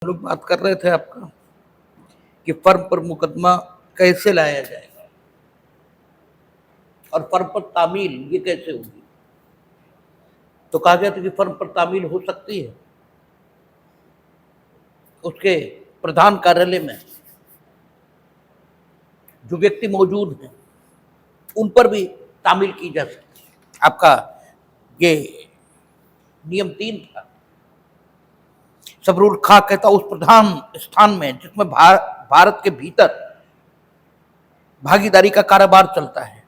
लोग बात कर रहे थे आपका कि फर्म पर मुकदमा कैसे लाया जाएगा और फर्म पर तामील ये कैसे होगी। तो कहा गया था कि फर्म पर तामील हो सकती है उसके प्रधान कार्यालय में जो व्यक्ति मौजूद हैं उन पर भी तामील की जा सकती है। आपका ये नियम 3 था। सब रूल खा कहता उस प्रधान स्थान में जिसमें भारत के भीतर भागीदारी का कारोबार चलता है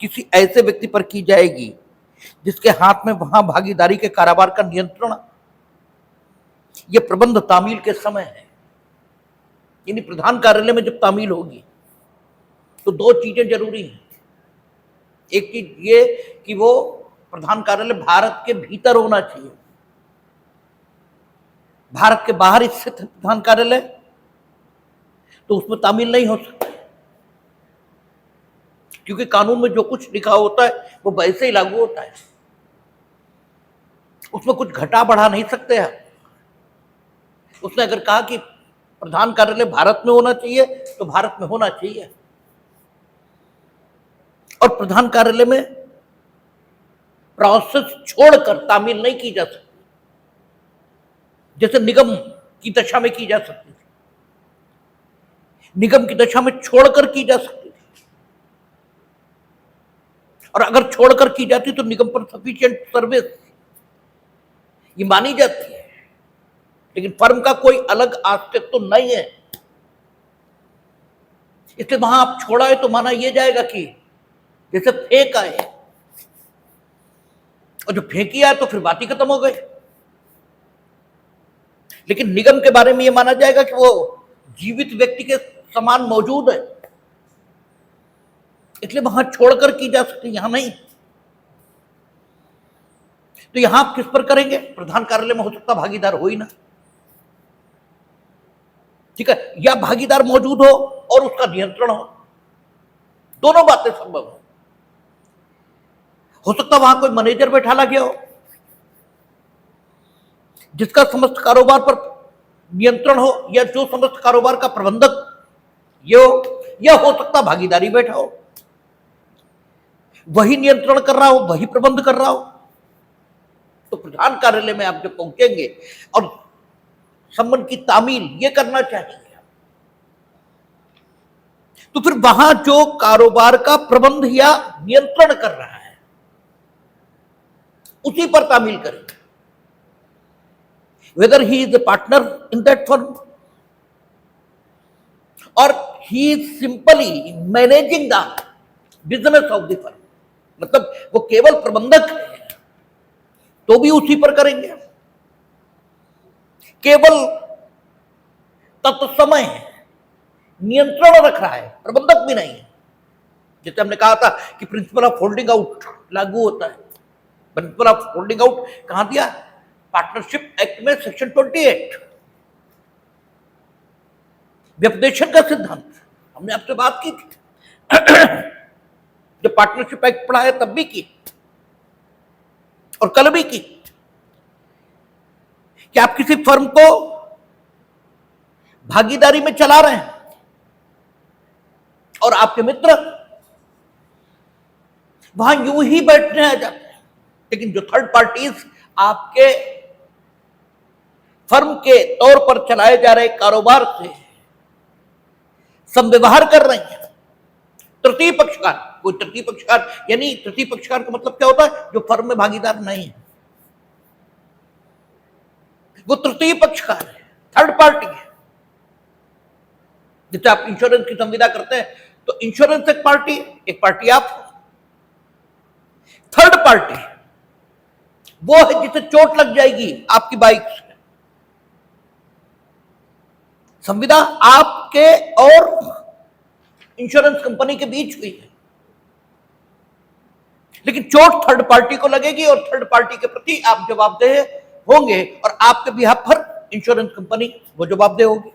किसी ऐसे व्यक्ति पर की जाएगी जिसके हाथ में वहां भागीदारी के कारोबार का नियंत्रण यह प्रबंध तामील के समय है। यानी प्रधान कार्यालय में जब तामील होगी तो 2 चीजें जरूरी हैं। एक चीज ये कि वो प्रधान कार्यालय भारत के भीतर होना चाहिए। भारत के बाहर स्थित प्रधान कार्यालय तो उसमें तामील नहीं हो सकती, क्योंकि कानून में जो कुछ लिखा होता है वो वैसे ही लागू होता है, उसमें कुछ घटा बढ़ा नहीं सकते आप। उसने अगर कहा कि प्रधान कार्यालय भारत में होना चाहिए तो भारत में होना चाहिए, और प्रधान कार्यालय में प्रोसेस छोड़कर तामील नहीं की जा सकती जैसे निगम की दशा में की जा सकती थी। निगम की दशा में छोड़कर की जा सकती थी, और अगर छोड़कर की जाती तो निगम पर सफिशिएंट सर्विस ये मानी जाती है। लेकिन फर्म का कोई अलग अस्तित्व तो नहीं है, इसलिए वहां आप छोड़ा है तो माना यह जाएगा कि जैसे फेंक आए, और जो फेंकी आए तो फिर बात ही खत्म हो गई। लेकिन निगम के बारे में यह माना जाएगा कि वो जीवित व्यक्ति के समान मौजूद है, इसलिए वहां छोड़कर की जा सकती, यहां नहीं। तो यहां आप किस पर करेंगे? प्रधान कार्यालय में हो सकता भागीदार हो ही ना, ठीक है, या भागीदार मौजूद हो और उसका नियंत्रण हो, दोनों बातें संभव हो सकता वहां कोई मैनेजर बैठा गया हो जिसका समस्त कारोबार पर नियंत्रण हो, या जो समस्त कारोबार का प्रबंधक ये हो, या हो सकता भागीदारी बैठा हो, वही नियंत्रण कर रहा हो, वही प्रबंध कर रहा हो। तो प्रधान कार्यालय में आप जब पहुंचेंगे और संबंध की तामील ये करना चाहिए, तो फिर वहां जो कारोबार का प्रबंध या नियंत्रण कर रहा है उसी पर तामील करेंगे, whether he is a partner in that firm or he is simply managing the business of the firm, मतलब वो केवल प्रबंधक है तो भी उसी पर करेंगे। केवल तत्समय नियंत्रण रख रहा है, प्रबंधक भी नहीं है। जैसे हमने कहा था कि प्रिंसिपल ऑफ होल्डिंग आउट लागू होता है। प्रिंसिपल ऑफ होल्डिंग आउट कहां दिया? पार्टनरशिप एक्ट में सेक्शन 28, व्यपदेशन का सिद्धांत। हमने आपसे बात की थी जब पार्टनरशिप एक्ट पढ़ा है तब भी की और कल भी की कि आप किसी फर्म को भागीदारी में चला रहे हैं और आपके मित्र वहां यूं ही बैठने आ जाते हैं, लेकिन जो थर्ड पार्टीज आपके फर्म के तौर पर चलाए जा रहे कारोबार से समव्यवहार कर रहे हैं, तृतीय पक्षकार, कोई तृतीय पक्षकार, यानी तृतीय पक्षकार का मतलब क्या होता है? जो फर्म में भागीदार नहीं है, वो तृतीय पक्षकार है, थर्ड पार्टी है। जैसे आप इंश्योरेंस की संविदा करते हैं तो इंश्योरेंस एक पार्टी आप, थर्ड पार्टी वो है जिसे चोट लग जाएगी आपकी बाइक से। संविदा आपके और इंश्योरेंस कंपनी के बीच हुई है, लेकिन चोट थर्ड पार्टी को लगेगी और थर्ड पार्टी के प्रति आप जवाबदेह होंगे, और आपके बिहाफ पर इंश्योरेंस कंपनी वो जवाबदेह होगी।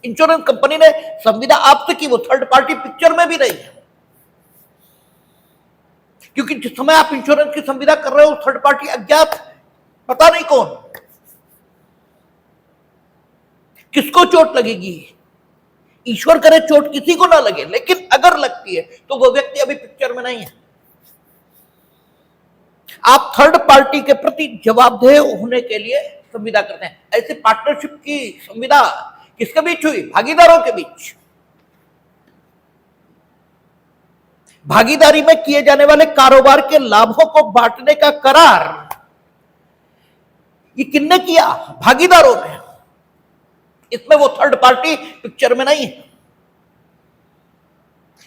इंश्योरेंस कंपनी ने संविदा आपसे की, वो थर्ड पार्टी पिक्चर में भी नहीं है, क्योंकि जिस समय आप इंश्योरेंस की संविदा कर रहे हो थर्ड पार्टी अज्ञात है, पता नहीं कौन। किसको चोट लगेगी? ईश्वर करे चोट किसी को ना लगे, लेकिन अगर लगती है तो वो व्यक्ति अभी पिक्चर में नहीं है। आप थर्ड पार्टी के प्रति जवाबदेह होने के लिए संविदा करते हैं। ऐसे पार्टनरशिप की संविदा किसके बीच हुई? भागीदारों के बीच। भागीदारी में किए जाने वाले कारोबार के लाभों को बांटने का करार ये किसने किया? भागीदारों ने। इसमें वो थर्ड पार्टी पिक्चर में नहीं है।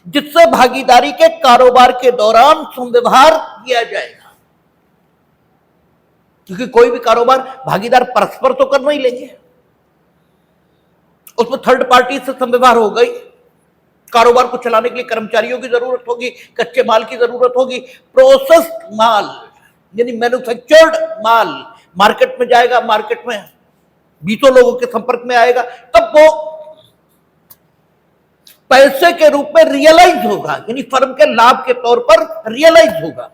जिससे भागीदारी के कारोबार के दौरान संव्यवहार किया जाएगा, क्योंकि कोई भी कारोबार भागीदार परस्पर तो कर नहीं लेंगे, उसमें थर्ड पार्टी से संव्यवहार हो गई। कारोबार को चलाने के लिए कर्मचारियों की जरूरत होगी, कच्चे माल की जरूरत होगी, प्रोसेस्ड माल यानी मैन्युफैक्चर्ड माल मार्केट में जाएगा, मार्केट में 20 लोगों के संपर्क में आएगा, तब वो पैसे के रूप में रियलाइज होगा, यानी फर्म के लाभ के तौर पर रियलाइज होगा।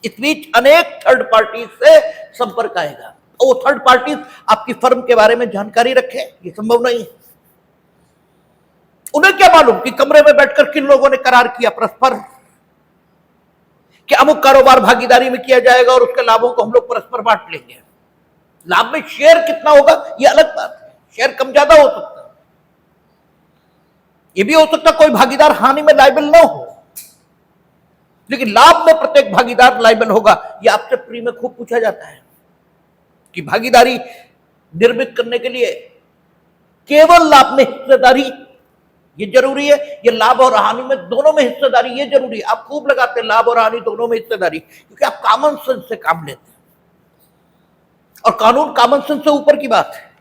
इस बीच अनेक थर्ड पार्टी से संपर्क आएगा, वो थर्ड पार्टी आपकी फर्म के बारे में जानकारी रखे, ये संभव नहीं है। उन्हें क्या मालूम कि कमरे में बैठकर किन लोगों ने करार किया परस्पर कि अमुक कारोबार भागीदारी में किया जाएगा और उसके लाभों को हम लोग परस्पर बांट लेंगे। लाभ में शेयर कितना होगा यह अलग बात है, शेयर कम ज्यादा हो सकता है। यह भी हो सकता कोई भागीदार हानि में लायबल ना हो, लेकिन लाभ में प्रत्येक भागीदार लायबल होगा। यह आपसे प्री में खूब पूछा जाता है कि भागीदारी निर्मित करने के लिए केवल लाभ में हिस्सेदारी ये जरूरी है, ये लाभ और हानि में दोनों में हिस्सेदारी ये जरूरी है। आप खूब लगाते हैं लाभ और हानि दोनों में हिस्सेदारी, क्योंकि आप कॉमन सेंस से काम लेते हैं और कानून कॉमन सेंस से ऊपर की बात है।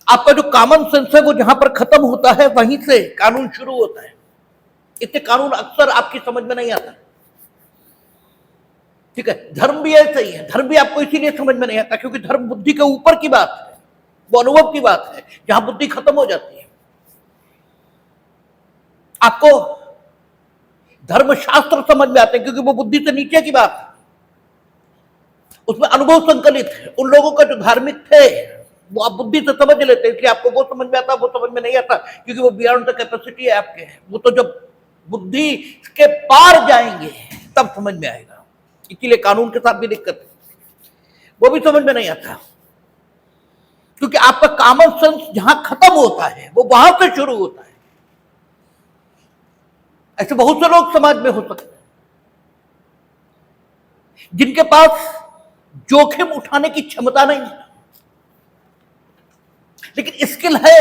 आपका जो कॉमन सेंस है वो जहां पर खत्म होता है वहीं से कानून शुरू होता है। इससे कानून अक्सर आपकी समझ में नहीं आता, ठीक है। धर्म भी ऐसा ही है, धर्म भी आपको इसीलिए समझ में नहीं आता क्योंकि धर्म बुद्धि के ऊपर की बात है, वो अनुभव की बात है, जहां बुद्धि खत्म हो जाती है। आपको धर्मशास्त्र समझ में आते हैं क्योंकि वो बुद्धि से नीचे की बात है, उसमें अनुभव संकलित है। उन लोगों का जो धार्मिक थे वो आप बुद्धि से समझ लेते हैं, इसलिए आपको वो समझ में आता, वो समझ में नहीं आता, क्योंकि वो बियॉन्ड द कैपेसिटी है आपके। वो तो जब बुद्धि के पार जाएंगे तब समझ में आएगा। इसीलिए कानून के साथ भी दिक्कत है, वो भी समझ में नहीं आता, क्योंकि आपका कॉमन सेंस जहां खत्म होता है वो वहां से शुरू होता है। ऐसे बहुत से लोग समाज में हो सकते हैं जिनके पास जोखिम उठाने की क्षमता नहीं है, लेकिन स्किल है,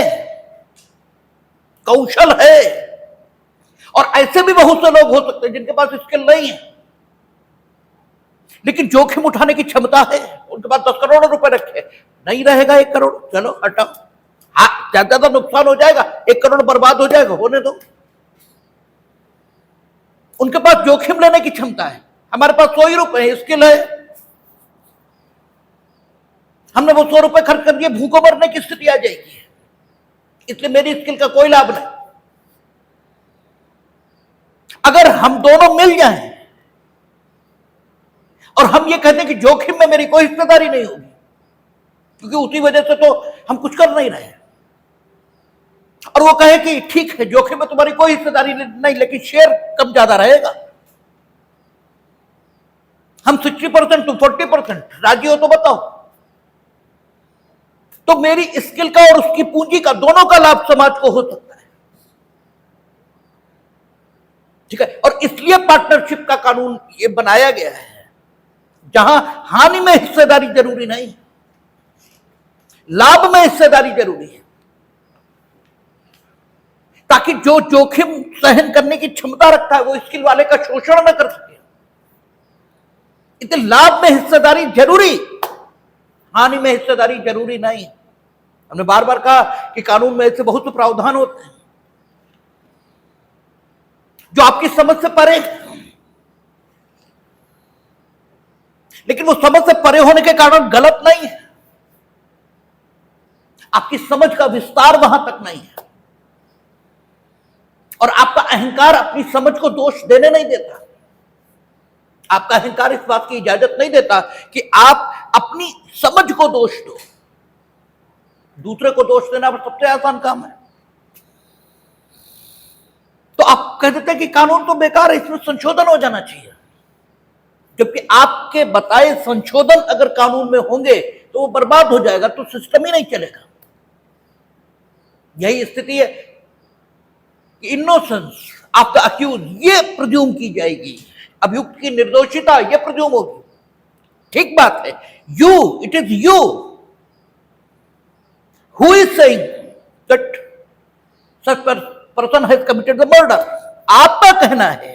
कौशल है। और ऐसे भी बहुत से लोग हो सकते हैं जिनके पास स्किल नहीं है लेकिन जोखिम उठाने की क्षमता है। उनके पास 10 करोड़ रुपए रखे, नहीं रहेगा 1 करोड़, चलो हटाओ, हाँ ज्यादा नुकसान हो जाएगा, 1 करोड़ बर्बाद हो जाएगा, होने दो। उनके पास जोखिम लेने की क्षमता है। हमारे पास 100 ही रुपए है, स्किल है, हमने वो 100 रुपए खर्च कर दिए, भूखों मरने की स्थिति आ जाएगी, इसलिए मेरी स्किल का कोई लाभ नहीं। अगर हम दोनों मिल जाएं और हम ये कहते हैं कि जोखिम में मेरी कोई हिस्सेदारी नहीं होगी, क्योंकि उसी वजह से तो हम कुछ कर नहीं रहे, और वो कहे कि ठीक है जोखिम में तुम्हारी कोई हिस्सेदारी नहीं, लेकिन शेयर कम ज्यादा रहेगा, हम 60% तुम 40%, राजी हो तो बताओ, तो मेरी स्किल का और उसकी पूंजी का दोनों का लाभ समाज को हो सकता है, ठीक है। और इसलिए पार्टनरशिप का कानून ये बनाया गया है जहां हानि में हिस्सेदारी जरूरी नहीं, लाभ में हिस्सेदारी जरूरी है, ताकि जो जोखिम सहन करने की क्षमता रखता है वो स्किल वाले का शोषण न कर सके। इसलिए लाभ में हिस्सेदारी जरूरी, हानि में हिस्सेदारी जरूरी नहीं। हमने बार बार कहा कि कानून में ऐसे बहुत से प्रावधान होते हैं जो आपकी समझ से परे, लेकिन वो समझ से परे होने के कारण गलत नहीं है, आपकी समझ का विस्तार वहां तक नहीं है, और आपका अहंकार अपनी समझ को दोष देने नहीं देता। आपका अहंकार इस बात की इजाजत नहीं देता कि आप अपनी समझ को दोष दो। दूसरे को दोष देना सबसे आसान काम है। तो आप कह देते हैं कि कानून तो बेकार है, इसमें संशोधन हो जाना चाहिए, जबकि आपके बताए संशोधन अगर कानून में होंगे तो वो बर्बाद हो जाएगा, तो सिस्टम ही नहीं चलेगा। यही स्थिति है कि इनोसेंस ऑफ द अक्यूज ये प्रज्यूम की जाएगी, अभियुक्त की निर्दोषिता ये प्रज्यूम होगी। ठीक बात है, it is you who is saying that such person has committed the murder. आपका कहना है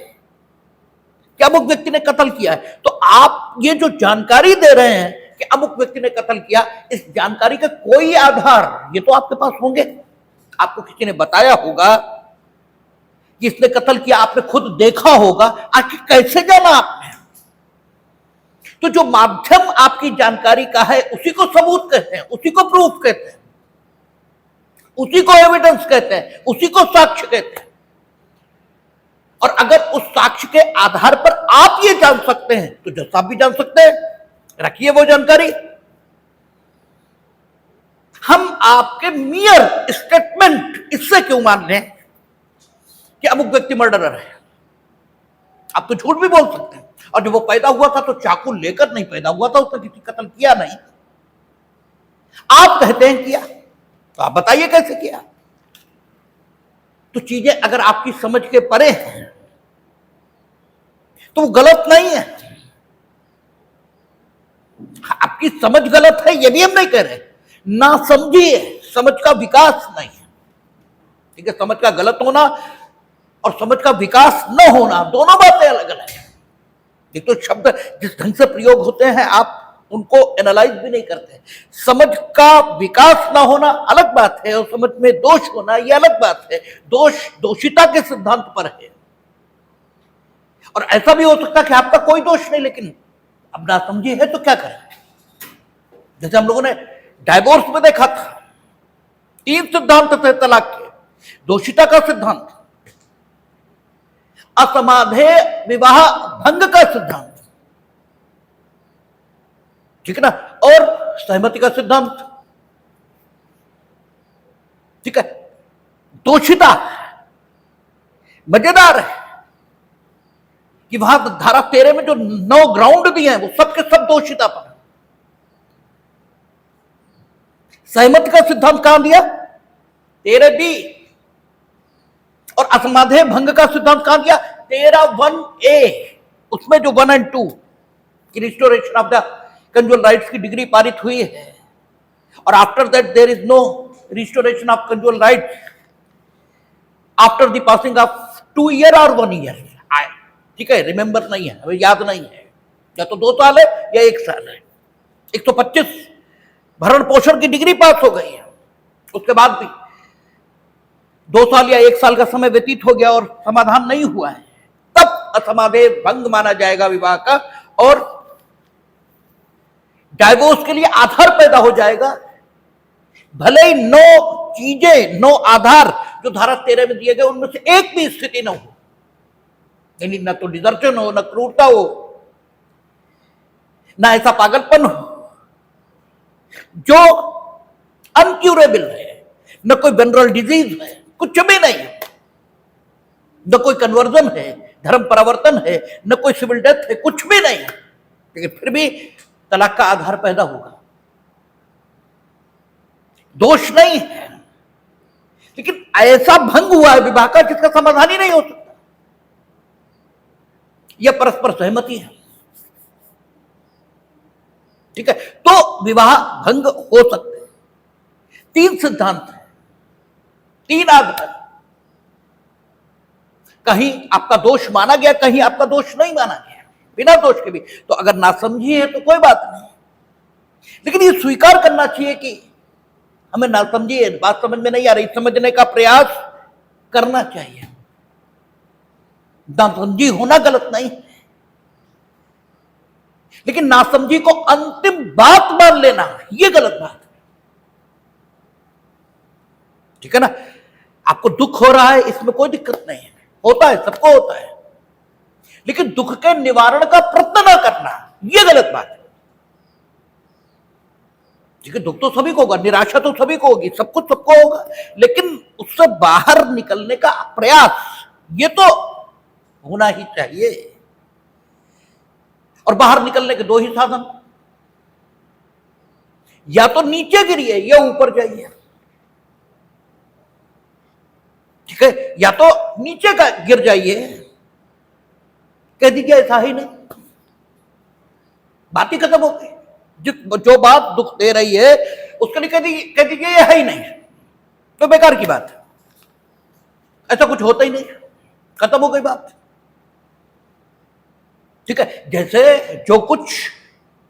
कि अमुक व्यक्ति ने कत्ल किया है, तो आप ये जो जानकारी दे रहे हैं कि अमुक व्यक्ति ने कत्ल किया, इस जानकारी का कोई आधार ये तो आपके पास होंगे, आपको किसी ने बताया होगा कि इसने कत्ल किया, आपने खुद देखा होगा, आखिर कैसे जाना आपने? तो जो माध्यम आपकी जानकारी का है उसी को सबूत कहते हैं, उसी को प्रूफ कहते हैं, उसी को एविडेंस कहते हैं, उसी को साक्ष्य कहते हैं। और अगर उस साक्ष्य के आधार पर आप ये जान सकते हैं तो जज साहब भी जान सकते हैं, रखिए वो जानकारी। हम आपके मियर स्टेटमेंट इससे क्यों मान लें कि अमुक व्यक्ति मर्डरर है? आप तो झूठ भी बोल सकते हैं, और जब वो पैदा हुआ था तो चाकू लेकर नहीं पैदा हुआ था, उसने किसी कत्ल किया नहीं। आप कहते हैं किया, तो आप बताइए कैसे किया? तो चीजें अगर आपकी समझ के परे हैं तो वो गलत नहीं है। आपकी समझ गलत है ये भी हम नहीं कह रहे, ना समझिए, समझ का विकास नहीं है। ठीक है, समझ का गलत होना और समझ का विकास न होना दोनों बातें अलग अलग है। एक तो शब्द जिस ढंग से प्रयोग होते हैं आप उनको एनालाइज भी नहीं करते। समझ का विकास ना होना अलग बात है, और समझ में दोष होना यह अलग बात है। दोषिता के सिद्धांत पर है, और ऐसा भी हो सकता है कि आपका कोई दोष नहीं, लेकिन अब ना समझी है तो क्या करें? जैसे हम लोगों ने डाइवोर्स में देखा था, 3 सिद्धांत थे तलाक के। दोषिता का सिद्धांत, असमाधेय विवाह भंग का सिद्धांत, ठीक है ना, और सहमति का सिद्धांत। ठीक है, दोषिता मजेदार है कि वहां धारा 13 में जो 9 ग्राउंड दिए हैं वो सबके सब दोषिता पर। सहमति का सिद्धांत कहां दिया? 13B। और असमाधेय भंग का सिद्धांत कहां दिया? 13(1)A। उसमें जो 1 और 2 की restoration of the conjugal rights की डिग्री पारित हुई है, और after that there is no restoration of conjugal rights after the passing of 2 year और 1 ईयर। ठीक है, रिमेंबर नहीं है, हमें याद नहीं है, या तो 2 साल है या 1 साल है। 125 भरण पोषण की डिग्री पास हो गई है, उसके बाद भी 2 साल या 1 साल का समय व्यतीत हो गया और समाधान नहीं हुआ है, तब असमाधेय भंग माना जाएगा विवाह का, और डाइवोर्स के लिए आधार पैदा हो जाएगा। भले ही 9 चीजें, 9 आधार जो धारा 13 में दिए गए उनमें से एक भी स्थिति न हो, यानी न तो डिजर्शन हो, न क्रूरता हो, ना ऐसा पागलपन हो जो अनक्यूरेबल है, न कोई वेनरल डिजीज है, कुछ भी नहीं है, न कोई कन्वर्जन है, धर्म परिवर्तन है, न कोई सिविल डेथ है, कुछ भी नहीं है, लेकिन फिर भी तलाक का आधार पैदा होगा। दोष नहीं है, लेकिन ऐसा भंग हुआ है विवाह का जिसका समाधान ही नहीं हो सकता। यह परस्पर सहमति है। ठीक है, तो विवाह भंग हो सकते हैं। 3 सिद्धांत हैं, 3 आधार। कहीं आपका दोष माना गया, कहीं आपका दोष नहीं माना गया, बिना दोष के भी। तो अगर नासमझी है तो कोई बात नहीं, लेकिन ये स्वीकार करना चाहिए कि हमें नासमझी है, बात समझ में नहीं आ रही, समझने का प्रयास करना चाहिए। नासमझी होना गलत नहीं है, लेकिन नासमझी को अंतिम बात मान लेना यह गलत बात है। ठीक है ना, आपको दुख हो रहा है, इसमें कोई दिक्कत नहीं है, होता है, सबको होता है, लेकिन दुख के निवारण का प्रयत्न न करना यह गलत बात है। ठीक है, दुख तो सभी को होगा, निराशा तो सभी को होगी, सब कुछ सबको होगा, लेकिन उससे बाहर निकलने का प्रयास ये तो होना ही चाहिए। और बाहर निकलने के दो ही साधन, या तो नीचे गिरिए या ऊपर जाइए। ठीक है, या तो नीचे का गिर जाइए, कह दीजिए ऐसा ही नहीं, बात ही खत्म हो गई। जो बात दुख दे रही है उसके लिए कह दीजिए ये है ही नहीं, तो बेकार की बात है, ऐसा कुछ होता ही नहीं, खत्म हो गई बात। ठीक है, जैसे जो कुछ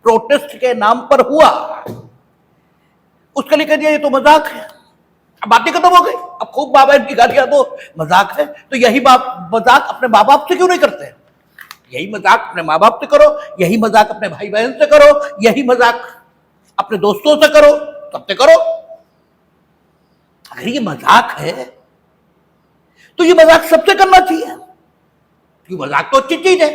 प्रोटेस्ट के नाम पर हुआ उसके लिए कह दिया ये तो मजाक है, अब बातें खत्म हो गई। अब खूब बाबा की गालियां तो मजाक है, तो यही मजाक अपने माँ बाप से क्यों नहीं करते? यही मजाक अपने माँ बाप से करो, यही मजाक अपने भाई बहन से करो, यही मजाक अपने दोस्तों से करो, सबसे करो। अगर ये मजाक है तो ये मजाक सबसे करना चाहिए, क्योंकि मजाक तो अच्छी चीज है।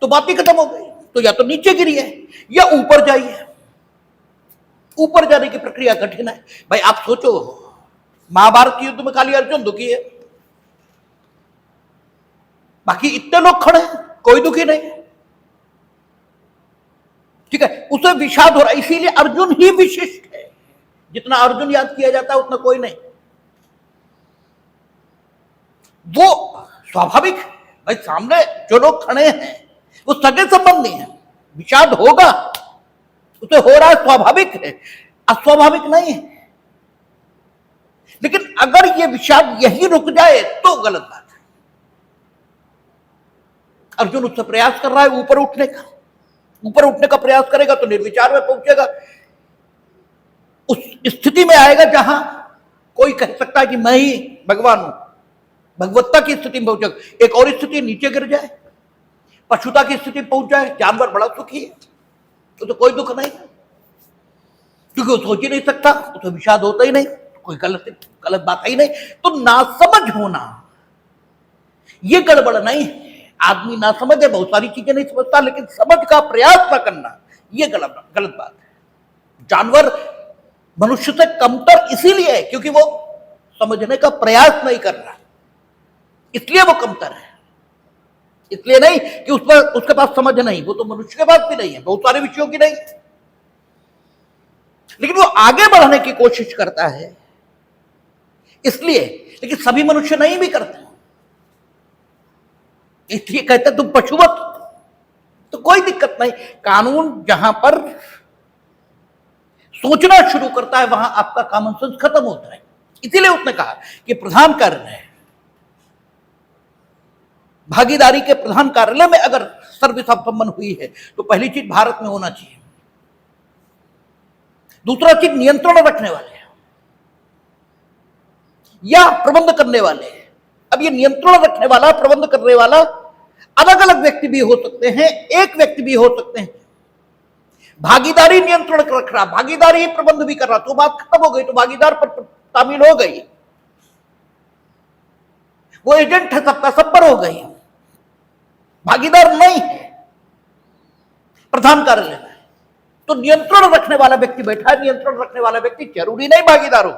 तो बात ही खत्म हो गई, तो या तो नीचे गिरिए या ऊपर जाइए। ऊपर जाने की प्रक्रिया कठिन है भाई। आप सोचो, महाभारत युद्ध में खाली अर्जुन दुखी है, बाकी इतने लोग खड़े हैं, कोई दुखी नहीं। ठीक है, उसे विषाद हो रहा है, इसीलिए अर्जुन ही विशिष्ट है। जितना अर्जुन याद किया जाता है उतना कोई नहीं। वो स्वाभाविक है भाई, सामने जो लोग खड़े हैं वो सगे संबंधी हैं, विषाद होगा, उसे हो रहा है, स्वाभाविक है, अस्वाभाविक नहीं है। लेकिन अगर ये विषाद यही रुक जाए तो गलत बात है। अर्जुन उससे प्रयास कर रहा है ऊपर उठने का, ऊपर उठने का प्रयास करेगा तो निर्विचार में पहुंचेगा, उस स्थिति में आएगा जहां कोई कह सकता है कि मैं ही भगवान हूं, भगवत्ता की स्थिति में पहुंचेगा। एक और स्थिति नीचे गिर जाए, पशुता की स्थिति पहुंच जाए, जानवर बड़ा सुखी है, तो कोई दुख नहीं, क्योंकि वो सोच ही नहीं सकता, उसे विषाद होता ही नहीं, कोई गलत बात ही नहीं। तो नासमझ होना ये गड़बड़ नहीं है। आदमी नासमझ है, बहुत सारी चीजें नहीं समझता, लेकिन समझ का प्रयास न करना ये गलत बात है। जानवर मनुष्य से कमतर इसीलिए है क्योंकि वो समझने का प्रयास नहीं कर रहा, इसलिए वो कमतर है। इसलिए नहीं कि उसके पास समझ नहीं, वो तो मनुष्य के पास भी नहीं है, बहुत सारे विषयों की नहीं, लेकिन वो आगे बढ़ने की कोशिश करता है इसलिए। लेकिन सभी मनुष्य नहीं भी करते, इसलिए कहते तुम पशुवत, तो कोई दिक्कत नहीं। कानून जहां पर सोचना शुरू करता है वहां आपका कॉमन सेंस खत्म होता है। इसीलिए उसने कहा कि प्रधान कार्यालय, भागीदारी के प्रधान कार्यालय में अगर सर्विस ऑफ सम्मन हुई है तो पहली चीज भारत में होना चाहिए। दूसरा चीज नियंत्रण रखने वाले या प्रबंध करने वाले। अब ये नियंत्रण रखने वाला, प्रबंध करने वाला अलग अलग व्यक्ति भी हो सकते हैं, एक व्यक्ति भी हो सकते हैं। भागीदारी नियंत्रण रख रहा, भागीदारी ही प्रबंध भी कर रहा, तो बात खत्म हो गई, तो भागीदार पर तामील हो गई, वो एजेंट है सबका, सब पर हो गई। भागीदार नहीं है प्रधान कार्यालय में, तो नियंत्रण रखने वाला व्यक्ति बैठा है, नियंत्रण रखने वाला व्यक्ति जरूरी नहीं भागीदार हो।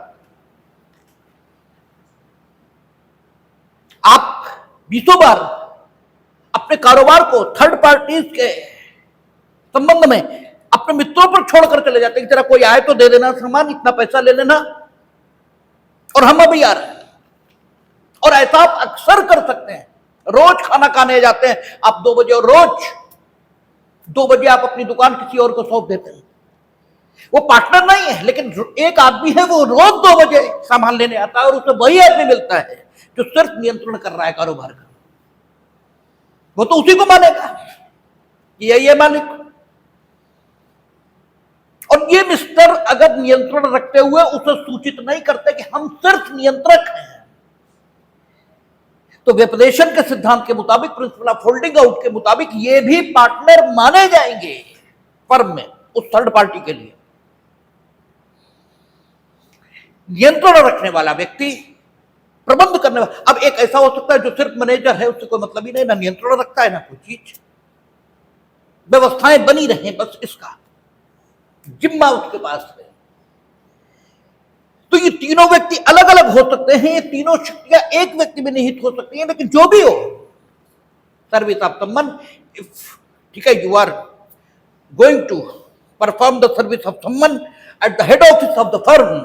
आप 20 बार अपने कारोबार को थर्ड पार्टीज के संबंध में अपने मित्रों पर छोड़कर चले जाते हैं कि तेरा कोई आए तो दे देना सामान, इतना पैसा ले लेना, और हम अभी आ रहे हैं। और ऐसा आप अक्सर कर सकते हैं। रोज खाना खाने जाते हैं आप 2 बजे, और रोज 2 बजे आप अपनी दुकान किसी और को सौंप देते हैं। वो पार्टनर नहीं है, लेकिन एक आदमी है वो रोज 2 बजे सामान लेने आता है, और उसे वही आदमी मिलता है जो सिर्फ नियंत्रण कर रहा है कारोबार का। वो तो उसी को मानेगा कि यही है मालिक। और ये मिस्टर अगर नियंत्रण रखते हुए उसे सूचित नहीं करते कि हम सिर्फ नियंत्रक हैं, तो व्यपदेशन के सिद्धांत के मुताबिक, प्रिंसिपल ऑफ होल्डिंग आउट के मुताबिक, ये भी पार्टनर माने जाएंगे फर्म में उस थर्ड पार्टी के लिए। नियंत्रण रखने वाला व्यक्ति, प्रबंध करने वाला। अब एक ऐसा हो सकता है जो सिर्फ मैनेजर है, उससे कोई मतलब ही नहीं, ना नियंत्रण रखता है ना कोई चीज, व्यवस्थाएं बनी रहे बस इसका। जिम्मा उसके पास है। तो ये तीनों व्यक्ति अलग अलग हो सकते हैं, ये तीनों शक्तियां एक व्यक्ति में निहित हो सकती हैं, लेकिन जो भी हो, सर्विस ऑफ समवन, इफ ठीक है, you are going to perform the service of someone at the head office of the firm,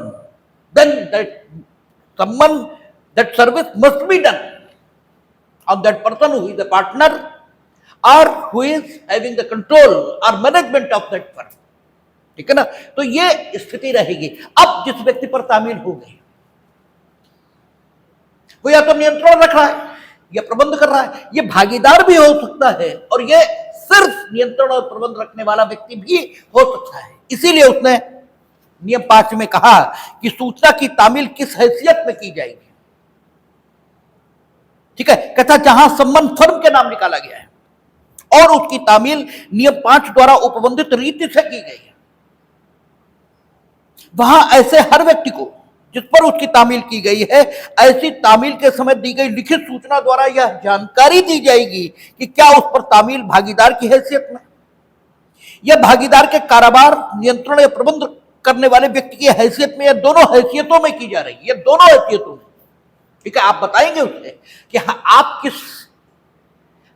then that someone, that service must be done on that person who is the partner और who is having the control और management of that firm. ठीक है ना? तो ये स्थिति रहेगी। अब जिस व्यक्ति पर तामील हो गई, वो या तो नियंत्रण रख रहा है या प्रबंध कर रहा है, ये भागीदार भी हो सकता है और ये सिर्फ नियंत्रण और प्रबंध रखने वाला व्यक्ति भी हो सकता है। इसीलिए उसने नियम 5 में कहा कि सूचना की तामील किस हैसियत में की जाएगी। ठीक है, कहता जहां संबंध फर्म के नाम निकाला गया है और उसकी तामील नियम 5 द्वारा उपबंधित रीति से की गई है, वहां ऐसे हर व्यक्ति को जिस पर उसकी तामील की गई है, ऐसी तामील के समय दी गई लिखित सूचना द्वारा यह जानकारी दी जाएगी कि क्या उस पर तामील भागीदार की हैसियत में या भागीदार के कारोबार, नियंत्रण या प्रबंध करने वाले व्यक्ति की हैसियत में या दोनों हैसियतों में की जा रही है, या दोनों हैसियतों में। ठीक है, आप बताएंगे उससे कि हाँ, आप किस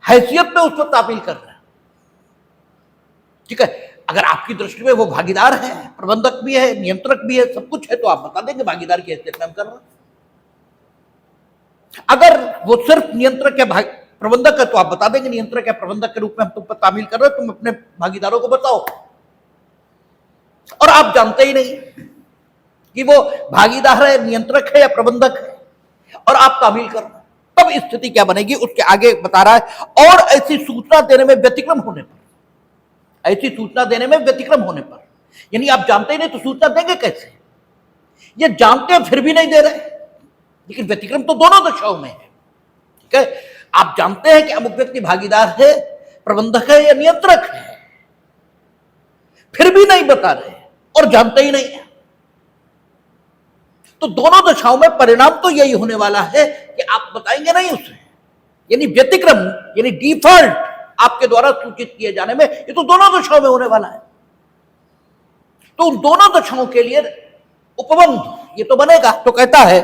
हैसियत में उस पर तामील कर रहे हैं। ठीक है, अगर आपकी दृष्टि में वो भागीदार है, प्रबंधक भी है, नियंत्रक भी है, सब कुछ है, तो आप बता देंगे भागीदार की हैसियत में हम कर रहे हैं। अगर वो सिर्फ नियंत्रक या प्रबंधक है, तो आप बता देंगे नियंत्रक या प्रबंधक के रूप में हम तुम पर तामील कर रहे हो, तुम अपने भागीदारों को बताओ। और आप जानते ही नहीं कि वो भागीदार है, नियंत्रक है या प्रबंधक है, और आप तामील कर रहे हैं, तब स्थिति क्या बनेगी उसके आगे बता रहा है। और ऐसी सूचना देने में व्यतिक्रम होने पर, ऐसी सूचना देने में व्यतिक्रम होने पर, यानी आप जानते ही नहीं तो सूचना देंगे कैसे? ये जानते हैं फिर भी नहीं दे रहे, लेकिन व्यतिक्रम तो दोनों दशाओं में है। ठीक है, आप जानते हैं कि अमुक व्यक्ति भागीदार है, प्रबंधक है या नियंत्रक है, फिर भी नहीं बता रहे और जानते ही नहीं है, तो दोनों दशाओं में परिणाम तो यही होने वाला है कि आप बताएंगे नहीं उसे, यानी व्यतिक्रम, यानी डिफॉल्ट आपके द्वारा सूचित किए जाने में, ये तो दोनों दशाओं में होने वाला है। तो उन दोनों दशाओं के लिए उपबंध ये तो बनेगा। तो कहता है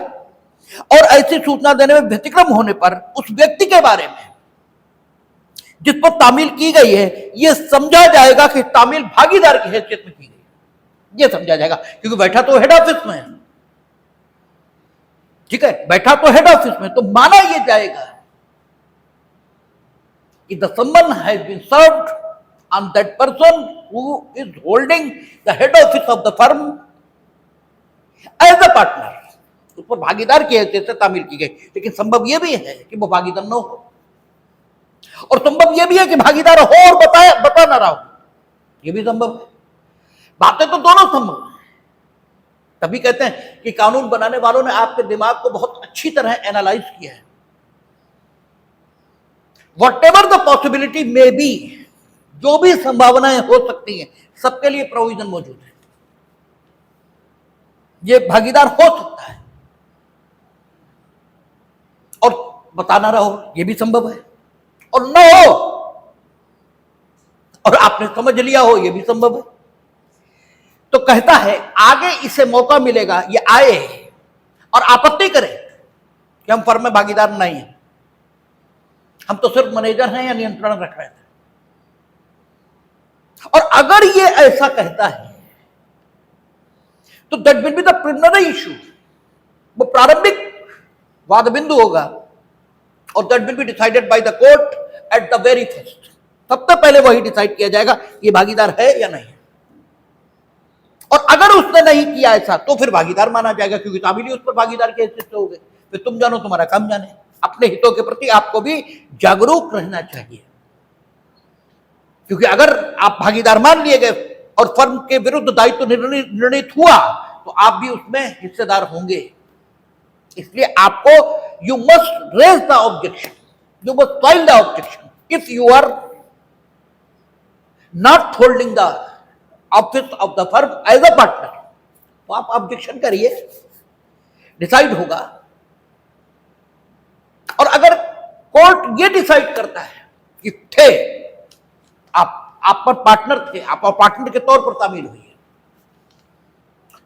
और ऐसी सूचना देने में व्यतिक्रम होने पर उस व्यक्ति के बारे में जिस पर तामील की गई है, यह समझा जाएगा कि तामील भागीदार की हैसियत में की गई, यह समझा जाएगा, क्योंकि बैठा तो हेड ऑफिस में है। ठीक है, बैठा तो हेड ऑफिस में, तो माना यह जाएगा if the summon has been served on that person who is holding the head office of the firm as a partner, उस पर भागीदार की हैसियत से तामील की गई। लेकिन संभव यह भी है कि वो भागीदार न हो, और संभव यह भी है कि भागीदार हो और बता ना रहा हो, यह भी संभव है। बातें तो दोनों संभव है। तभी कहते हैं कि कानून बनाने वालों ने आपके दिमाग को बहुत अच्छी तरह एनालाइज किया है। Whatever the possibility may be, जो भी संभावनाएं हो सकती हैं, सबके लिए प्रोविजन मौजूद है। ये भागीदार हो सकता है और बताना रहो, ये भी संभव है, और न हो और आपने समझ लिया हो, ये भी संभव है। तो कहता है आगे इसे मौका मिलेगा, ये आए और आपत्ति करे कि हम फर्म में भागीदार नहीं है, हम तो सिर्फ मैनेजर हैं या नियंत्रण रख रहे थे। और अगर ये ऐसा कहता है तो that will be the preliminary issue, वो प्रारंभिक वाद बिंदु होगा, और that will be decided by the court at the very first. सबसे पहले वही डिसाइड किया जाएगा ये भागीदार है या नहीं, और अगर उसने नहीं किया ऐसा तो फिर भागीदार माना जाएगा, क्योंकि तामीली उस पर भागीदार के हैसियत से हो गए। फिर तुम जानो तुम्हारा काम जाने। अपने हितों के प्रति आपको भी जागरूक रहना चाहिए, क्योंकि अगर आप भागीदार मान लिए गए और फर्म के विरुद्ध दायित्व निर्णित हुआ तो आप भी उसमें हिस्सेदार होंगे। इसलिए आपको you must raise the objection, you must file the objection if you are not holding the office of the firm as a partner. तो आप ऑब्जेक्शन करिए, डिसाइड होगा। और अगर कोर्ट ये डिसाइड करता है कि थे आप पर पार्टनर थे, आप पार्टनर के तौर पर तामील हुई है,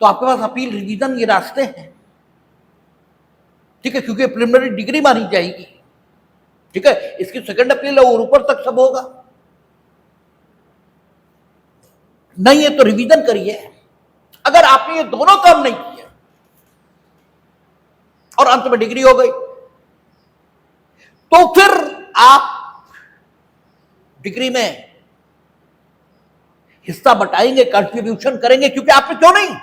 तो आपके पास अपील, रिवीजन, ये रास्ते हैं, ठीक है, क्योंकि प्रिलिमिनरी डिग्री मानी जाएगी, ठीक है, इसकी सेकंड अपील है और ऊपर तक सब होगा। नहीं है तो रिवीजन करिए। अगर आपने ये दोनों काम नहीं किया और अंत में डिग्री हो गई, तो फिर आप डिग्री में हिस्सा बटाएंगे, कंट्रीब्यूशन करेंगे, क्योंकि आपने क्यों नहीं,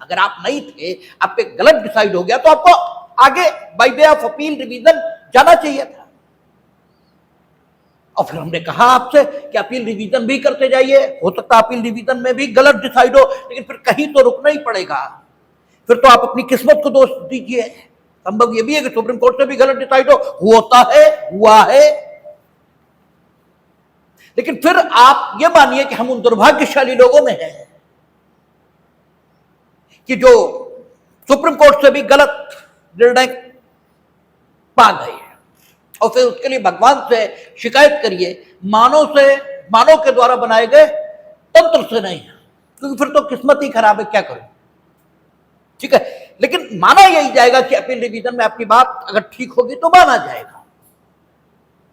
अगर आप नहीं थे, आप पे गलत डिसाइड हो गया, तो आपको आगे by way of appeal, revision जाना चाहिए था। और फिर हमने कहा आपसे कि अपील रिवीजन भी करते जाइए, हो सकता है अपील रिवीजन में भी गलत डिसाइड हो, लेकिन फिर कहीं तो रुकना ही पड़ेगा। फिर तो आप अपनी किस्मत को दोष दीजिए। संभव यह भी है कि सुप्रीम कोर्ट से भी गलत डिसाइड हो, होता है, हुआ है, लेकिन फिर आप ये मानिए कि हम उन दुर्भाग्यशाली लोगों में हैं कि जो सुप्रीम कोर्ट से भी गलत निर्णय पा गए, और फिर उसके लिए भगवान से शिकायत करिए, मानव के द्वारा बनाए गए तंत्र से नहीं, क्योंकि फिर तो किस्मत ही खराब है, क्या करूं, ठीक है। लेकिन माना यही जाएगा कि अपील रिवीजन में आपकी बात अगर ठीक होगी तो माना जाएगा।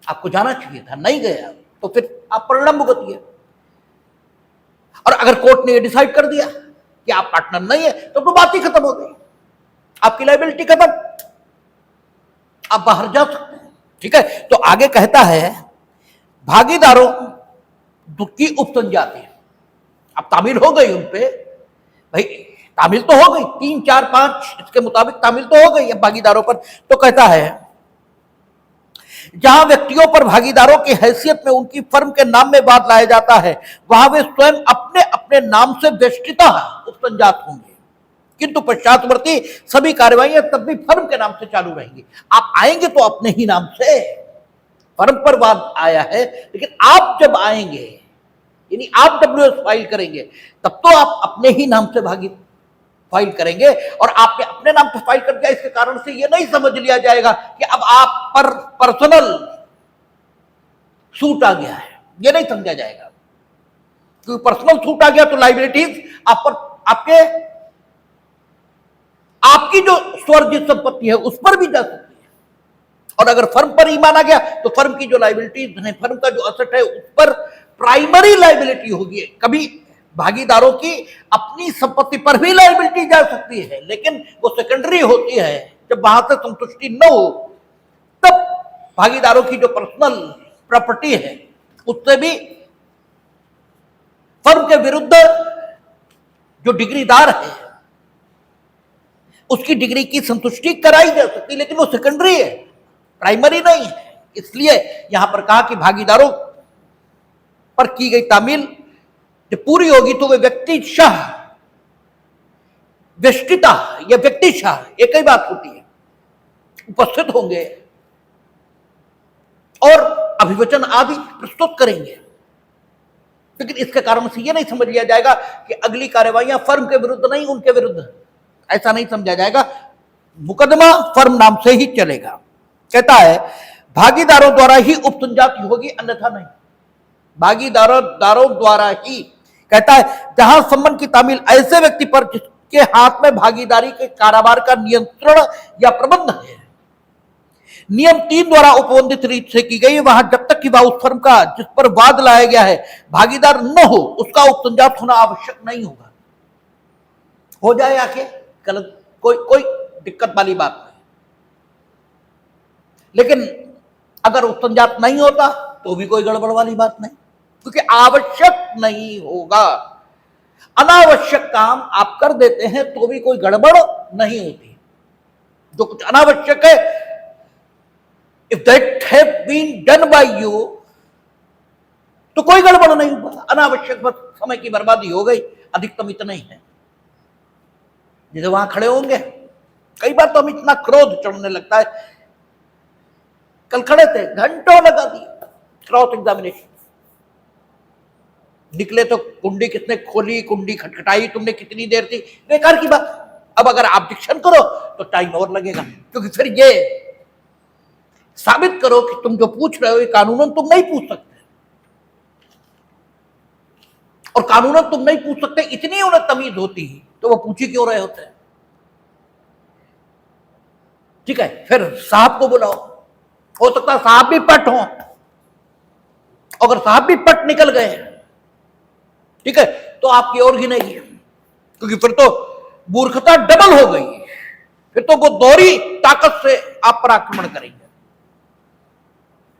आपको जाना चाहिए था, नहीं गया, तो फिर आप परिणाम भुगतिए। और अगर कोर्ट ने यह डिसाइड कर दिया कि आप पार्टनर नहीं है, तो बात ही खत्म हो गई, आपकी लायबिलिटी खत्म, आप बाहर जा सकते हैं, ठीक है। तो आगे कहता है भागीदारों की उपसंजाति, अब तामील हो गई उनपे, भाई तामील तो हो गई, 3, 4, 5 इसके मुताबिक तामील तो हो गई अब भागीदारों पर। तो कहता है जहां व्यक्तियों पर भागीदारों की हैसियत में उनकी फर्म के नाम में वाद लाया जाता है, वहां वे स्वयं अपने अपने नाम से व्यष्टितः उपसंजात होंगे, किंतु पश्चातवर्ती सभी कार्यवाहियां तब भी फर्म के नाम से चालू रहेंगी। आप आएंगे तो अपने ही नाम से, फर्म पर वाद आया है, लेकिन आप जब आएंगे, यानी आप WS फाइल करेंगे, तब तो आप अपने ही नाम से भागी फाइल करेंगे, और आपने अपने नाम से फाइल कर दिया, इसके कारण से यह नहीं समझ लिया जाएगा कि अब आप पर पर्सनल सूट आ गया है, यह नहीं समझा जाएगा, क्योंकि पर्सनल सूट आ गया तो लायबिलिटीज आप पर, आपकी जो स्वर्जित संपत्ति है उस पर भी जा सकती है, और अगर फर्म पर ही माना गया तो फर्म की जो लायबिलिटीज है, फर्म का जो असेट है, उस पर प्राइमरी लायबिलिटी होगी। कभी भागीदारों की अपनी संपत्ति पर भी लायबिलिटी जा सकती है, लेकिन वो सेकेंडरी होती है, जब वहां से संतुष्टि न हो तब भागीदारों की जो पर्सनल प्रॉपर्टी है उससे भी फर्म के विरुद्ध जो डिग्रीदार है उसकी डिग्री की संतुष्टि कराई जा सकती है, लेकिन वो सेकेंडरी है, प्राइमरी नहीं है। इसलिए यहां पर कहा कि भागीदारों पर की गई तामील जब पूरी होगी तो वे व्यक्तिशः, व्यष्टिता या व्यक्तिशः एक ही बात होती है, उपस्थित होंगे और अभिवचन आदि प्रस्तुत करेंगे। लेकिन इसके कारण से यह नहीं समझ लिया जाएगा कि अगली कार्यवाहियां फर्म के विरुद्ध नहीं, उनके विरुद्ध, ऐसा नहीं समझा जाएगा, मुकदमा फर्म नाम से ही चलेगा। कहता है भागीदारों द्वारा ही उपसंजाति होगी, अन्यथा नहीं, भागीदारों द्वारा ही। कहता है जहां संबंध की तामील ऐसे व्यक्ति पर जिसके हाथ में भागीदारी के कारोबार का नियंत्रण या प्रबंध है, नियम 3 द्वारा उपबंधित रीत से की गई, वहां जब तक कि वह उस फर्म का जिस पर वाद लाया गया है भागीदार न हो, उसका उपसंजात होना आवश्यक नहीं होगा। हो जाए आके गलत, कोई दिक्कत वाली बात नहीं, लेकिन अगर उपसंजात नहीं होता तो भी कोई गड़बड़ वाली बात नहीं, क्योंकि आवश्यक नहीं होगा। अनावश्यक काम आप कर देते हैं तो भी कोई गड़बड़ नहीं होती। जो कुछ अनावश्यक है, if that have been done by you, तो कोई गड़बड़ नहीं हुआ, अनावश्यक बस समय की बर्बादी हो गई, अधिकतम इतना ही है। जैसे वहां खड़े होंगे, कई बार तो हम इतना क्रोध चढ़ने लगता है, कल खड़े थे, घंटों लगा दिए क्रॉस एग्जामिनेशन, निकले तो कुंडी किसने खोली, कुंडी खटखटाई तुमने, कितनी देर थी, बेकार की बात। अब अगर ऑब्जेक्शन करो तो टाइम और लगेगा, क्योंकि फिर ये साबित करो कि तुम जो पूछ रहे हो ये कानूनन तुम नहीं पूछ सकते, और कानूनन तुम नहीं पूछ सकते, इतनी उन्हें तमीज होती है तो वो पूछ ही क्यों रहे होते हैं। ठीक है, फिर साहब को बुलाओ, हो सकता है साहब भी पट हो, अगर साहब भी पट निकल गए, ठीक है, तो आपकी और गिनेगी, क्योंकि फिर तो मूर्खता डबल हो गई, फिर तो वो दोहरी ताकत से आप पर आक्रमण करेंगे।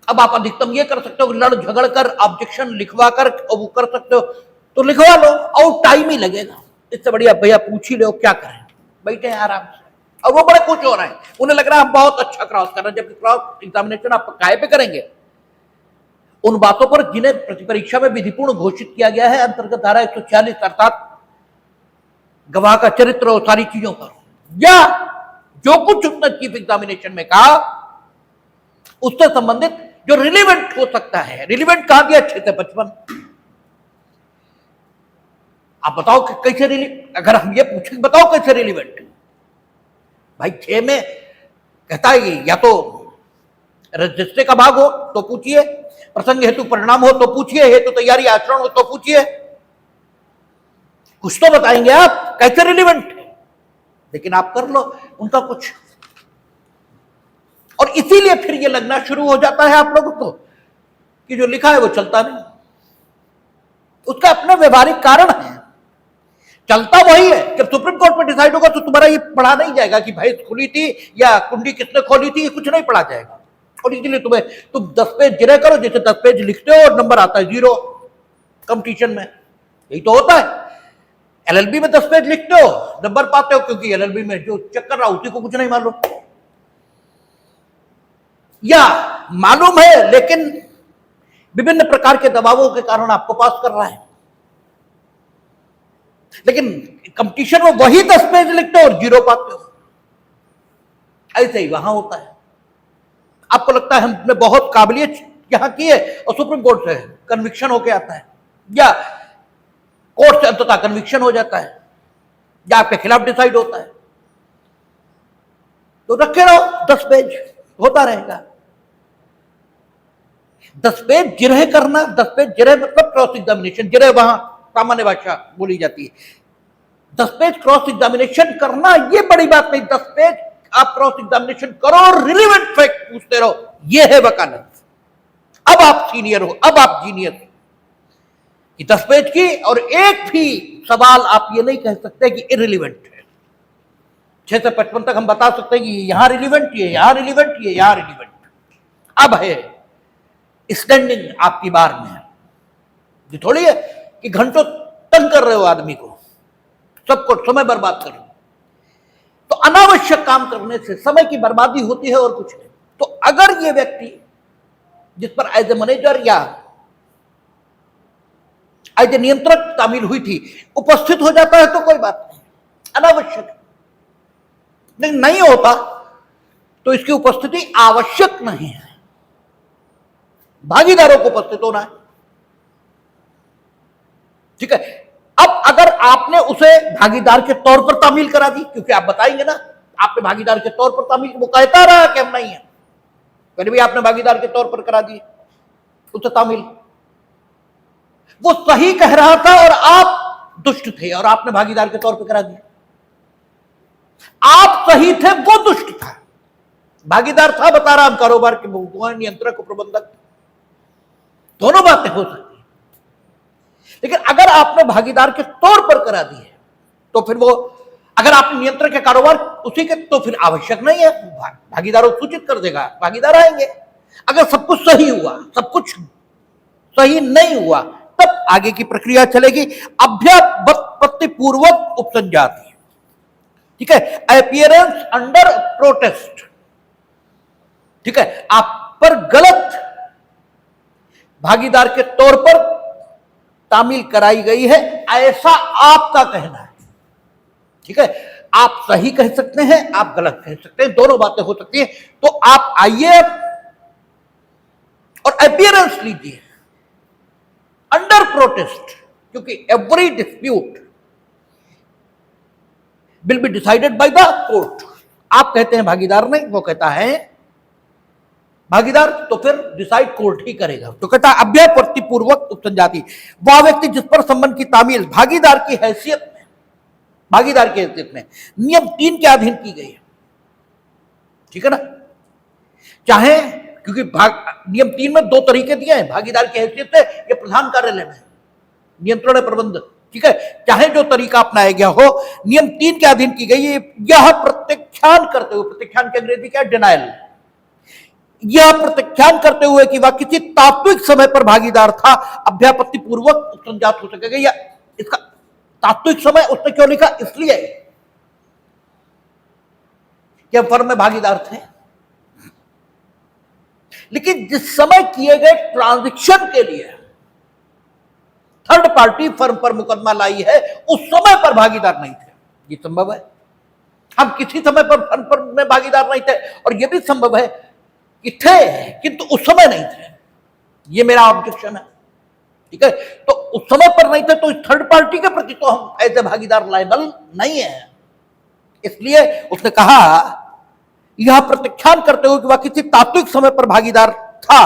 अब आप अधिकतम ये कर सकते हो, लड़ झगड़ कर ऑब्जेक्शन लिखवा कर वो कर सकते हो, तो लिखवा लो और टाइम ही लगेगा। इससे बढ़िया भैया पूछ ही लो क्या करें, बैठे हैं आराम से, और वो बड़े खुश हो रहे हैं, उन्हें लग रहा है हम बहुत अच्छा क्रॉस कर रहे हैं, जबकि क्रॉस एग्जामिनेशन आप काहे पे करेंगे? उन बातों पर जिन्हें प्रतिपरीक्षा में विधिपूर्ण घोषित किया गया है अंतर्गत धारा 146 अर्थात गवाह का चरित्र और सारी चीजों पर, या जो कुछ उसने चीफ एग्जामिनेशन में कहा उससे संबंधित जो रिलेवेंट हो सकता है। रिलेवेंट कहा दिया 6 से 55। आप बताओ कि कैसे अगर हम ये पूछें बताओ कैसे रिलेवेंट? भाई 6 में कहता है या तो रजिस्ट्रे का भाग हो तो पूछिए, प्रसंग हेतु परिणाम हो तो पूछिए, हेतु तैयारी आचरण हो तो पूछिए, कुछ तो बताएंगे आप कैसे रिलेवेंट है। लेकिन आप कर लो उनका कुछ, और इसीलिए फिर ये लगना शुरू हो जाता है आप लोगों को कि जो लिखा है वो चलता नहीं। उसका अपना व्यवहारिक कारण है, चलता वही है। जब सुप्रीम कोर्ट में डिसाइड होगा तो तुम्हारा ये पढ़ा नहीं जाएगा कि भैंस खुली थी या कुंडी किसने खोली थी, ये कुछ नहीं पढ़ा जाएगा। और इसलिए तुम 10 पेज जिरे करो, जैसे 10 पेज लिखते हो और नंबर आता है 0 कंपटीशन में, यही तो होता है। एलएलबी में 10 पेज लिखते हो, नंबर पाते हो, क्योंकि एलएलबी में जो चेक कर रहा उसी को कुछ नहीं मालूम, या मालूम है लेकिन विभिन्न प्रकार के दबावों के कारण आपको पास कर रहा है। लेकिन कंपटीशन में वही 10 पेज लिखते हो और 0 पाते हो। ऐसे ही वहां होता है। आपको लगता है हमने बहुत काबिलियत यहां की है और सुप्रीम कोर्ट से कन्विक्शन होके आता है, या कोर्ट से अंततः कन्विक्शन हो जाता है, या आपके खिलाफ डिसाइड होता है, तो रखे रहो 10 पेज, होता रहेगा। 10 पेज जिरह करना, 10 पेज जिरह मतलब क्रॉस एग्जामिनेशन, जिरह वहां सामान्य भाषा बोली जाती है। 10 पेज क्रॉस एग्जामिनेशन करना ये बड़ी बात नहीं, 10 पेज आप क्रॉस एग्जामिनेशन करो और रिलेवेंट फैक्ट पूछते रहो, ये है वकालत। अब आप सीनियर हो, अब आप जीनियर हो कि 10 पेज की और एक भी सवाल आप ये नहीं कह सकते कि इररिलेवेंट है। 6 से 55 तक हम बता सकते हैं कि यहां रिलेवेंट, ये यहां रिलेवेंट, ये यहां रिलेवेंट। अब है स्टैंडिंग आपकी बार में है, ये थोड़ी है कि घंटों तंग कर रहे हो आदमी को, सबको समय बर्बाद कर रहे हो। तो अनावश्यक काम करने से समय की बर्बादी होती है और कुछ नहीं। तो अगर ये व्यक्ति जिस पर एज ए मैनेजर या एज ए नियंत्रक तामील हुई थी उपस्थित हो जाता है तो कोई बात नहीं, अनावश्यक। लेकिन नहीं होता तो इसकी उपस्थिति आवश्यक नहीं है, भागीदारों को उपस्थित होना है। ठीक है, अब अगर आपने उसे भागीदार के तौर पर तामील करा दी, क्योंकि आप बताएंगे ना आपने भागीदार के तौर पर तामील, वो कहता रहा कि हम नहीं है, फिर भी आपने भागीदार के तौर पर करा दी उसे तामील। वो सही कह रहा था और आप दुष्ट थे और आपने भागीदार के तौर पर करा दिया। आप सही थे, वो दुष्ट था, भागीदार था, बता रहा हम कारोबार के नियंत्रक प्रबंधक, दोनों बातें हो सकती है। लेकिन अगर आपने भागीदार के तौर पर करा दी है तो फिर वो, अगर आपने नियंत्रक के कारोबार उसी के, तो फिर आवश्यक नहीं है, भागीदारों को सूचित कर देगा, भागीदार आएंगे। अगर सब कुछ सही हुआ, सब कुछ सही नहीं हुआ, तब आगे की प्रक्रिया चलेगी अभ्यापत्ति पूर्वक उपसंजाति। ठीक है, अपीयरेंस अंडर प्रोटेस्ट। ठीक है, आप पर गलत भागीदार के तौर पर तामील कराई गई है, ऐसा आपका कहना है। ठीक है, आप सही कह सकते हैं, आप गलत कह सकते हैं, दोनों बातें हो सकती हैं। तो आप आइए और अपीयरेंस लीजिए अंडर प्रोटेस्ट, क्योंकि every dispute will be decided by the court. आप कहते हैं भागीदार नहीं, वो कहता है भागीदार, तो फिर डिसाइड कोर्ट ही करेगा। तो कहता है अभ्यापत्ति पूर्वक उपसंजाति, वह व्यक्ति जिस पर संबंध की तामील भागीदार की हैसियत में भागीदार की हैसियत में नियम 3 के अधीन की गई है, ठीक है ना। चाहे क्योंकि नियम 3 में 2 तरीके दिए हैं भागीदार की हैसियत से, ये प्रधान कार्यालय में नियंत्रण प्रबंध, ठीक है। चाहे जो तरीका अपनाया गया हो, नियम 3 के अधीन की गई यह प्रत्याख्यान करते हुए, प्रत्याख्यान की अंग्रेजी क्या है, डिनायल, यह प्रत्याख्यान करते हुए कि वह किसी तात्विक समय पर भागीदार था, अभ्यापत्ति पूर्वक उपसंजात हो सकेगा। या इसका तात्विक समय उसने क्यों लिखा, इसलिए कि फर्म में भागीदार थे, लेकिन जिस समय किए गए ट्रांजैक्शन के लिए थर्ड पार्टी फर्म पर मुकदमा लाई है, उस समय पर भागीदार नहीं थे, ये संभव है। हम किसी समय पर फर्म पर में भागीदार नहीं थे, और यह भी संभव है कि थे किंतु उस समय नहीं थे, ये मेरा ऑब्जेक्शन है, ठीक है। तो उस समय पर नहीं थे, तो इस थर्ड पार्टी के प्रति तो हम ऐसे भागीदार लायबल नहीं है। इसलिए उसने कहा, यह प्रत्याख्यान करते हुए कि वह किसी तात्विक समय पर भागीदार था,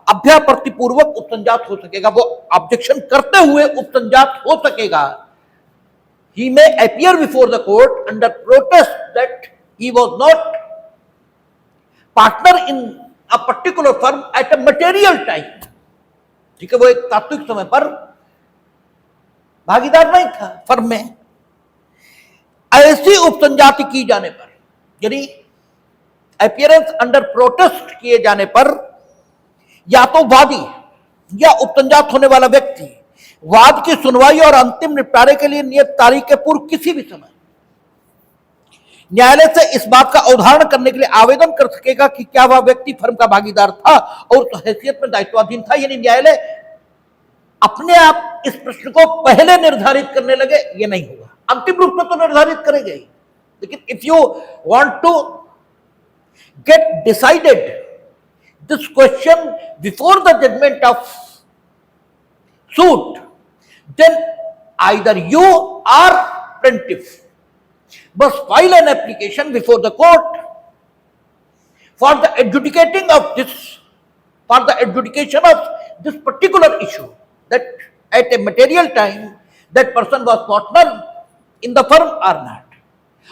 अभ्यापत्ति पूर्वक उपसंजात हो सकेगा, वो ऑब्जेक्शन करते हुए उपसंजात हो सकेगा। He may appear before the court under protest that he was not partner in a particular firm at a material time, ठीक है। वो एक तात्विक समय पर भागीदार नहीं था फर्म में। ऐसी उपसंजाति की जाने पर, यानी अपीयरेंस अंडर प्रोटेस्ट किए जाने पर, या तो वादी या उपसंजात होने वाला व्यक्ति वाद की सुनवाई और अंतिम निपटारे के लिए नियत तारीख के पूर्व किसी भी समय न्यायालय से इस बात का अवधारण करने के लिए आवेदन कर सकेगा कि क्या वह व्यक्ति फर्म का भागीदार था और उस हैसियत में दायित्वाधीन था। यानी न्यायालय अपने आप इस प्रश्न को पहले निर्धारित करने लगे, ये नहीं होगा, अंतिम रूप में तो निर्धारित करेंगे ही, लेकिन if you want to get decided this question before the judgment of suit, then either you or plaintiff must file an application before the court for the adjudication of this particular issue, that at a material time that person was partner in the firm or not.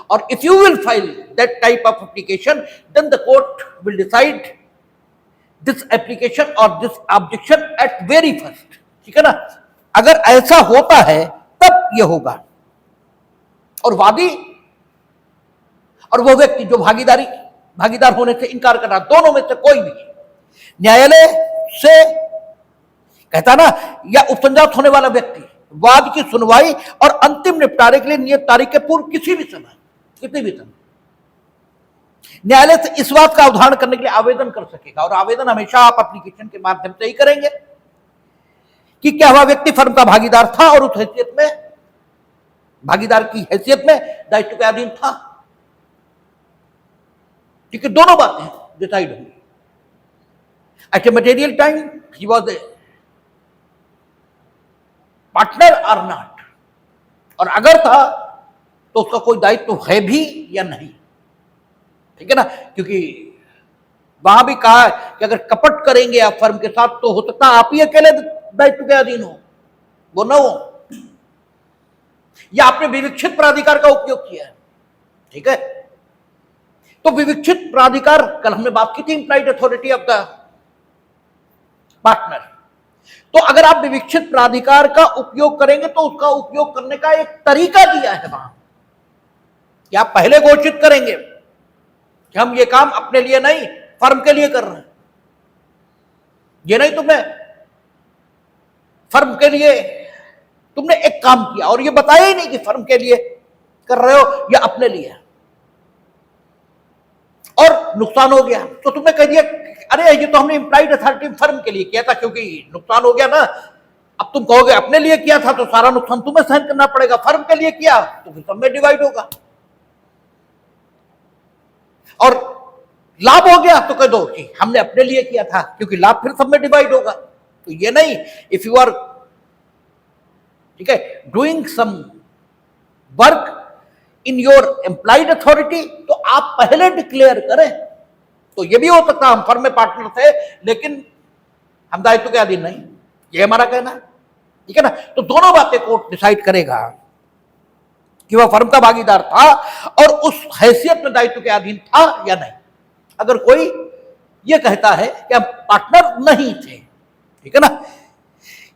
Or if you will file that type of application, then the court will decide this application or this objection at very first, ठीक है ना। अगर ऐसा होता है तब यह होगा, और वादी और वो व्यक्ति जो भागीदार होने से इनकार कर रहा, दोनों में से कोई भी न्यायालय से कहता ना, या उपसंजात होने वाला व्यक्ति वाद की सुनवाई और अंतिम निपटारे के लिए नियत तारीख के पूर्व किसी भी समय न्यायालय से इस बात का अवधारण करने के लिए आवेदन कर सकेगा। और आवेदन हमेशा आप एप्लीकेशन के माध्यम से ही करेंगे कि क्या वह व्यक्ति फर्म का भागीदार था और उस हैसियत में, भागीदार की हैसियत में दायित्व के अधीन था, ठीक है। दोनों बातें डिसाइड होंगी। At a material time he was a partner और नॉट, और अगर था तो उसका कोई दायित्व है भी या नहीं, ठीक है ना। क्योंकि वहां भी कहा कि अगर कपट करेंगे आप फर्म के साथ तो हो सकता है आप ही अकेले दायित्व के अधीन हो, वो न हो, या आपने विविक्षित प्राधिकार का उपयोग किया है, ठीक है। तो विविक्षित प्राधिकार, कल हमने बात की थी implied authority of the partner, तो अगर आप विविक्षित प्राधिकार का उपयोग करेंगे तो उसका उपयोग करने का एक तरीका दिया है वहां, कि आप पहले घोषित करेंगे कि हम ये काम अपने लिए नहीं फर्म के लिए कर रहे हैं, ये नहीं तुमने फर्म के लिए तुमने एक काम किया और ये बताया ही नहीं कि फर्म के लिए कर रहे हो या अपने लिए, और नुकसान हो गया तो तुमने कह दिया अरे ये तो हमने इंप्लाइड अथॉरिटी फर्म के लिए किया था, क्योंकि नुकसान हो गया ना, अब तुम कहोगे अपने लिए किया था तो सारा नुकसान तुम्हें सहन करना पड़ेगा, फर्म के लिए किया तो फिर सब में डिवाइड होगा, और लाभ हो गया तो कह दो कि हमने अपने लिए किया था, क्योंकि लाभ फिर सब में डिवाइड होगा। तो ये नहीं, इफ यू आर, ठीक है, doing some work in your employed authority, तो आप पहले डिक्लेयर करें। तो ये भी हो सकता हम फर्म में पार्टनर थे लेकिन हम दायित्व के अधीन नहीं, ये हमारा कहना है, ठीक है ना। तो दोनों बातें कोर्ट डिसाइड करेगा। कि वह फर्म का भागीदार था और उस हैसियत में दायित्व के अधीन था या नहीं। अगर कोई यह कहता है कि हम पार्टनर नहीं थे, ठीक है ना,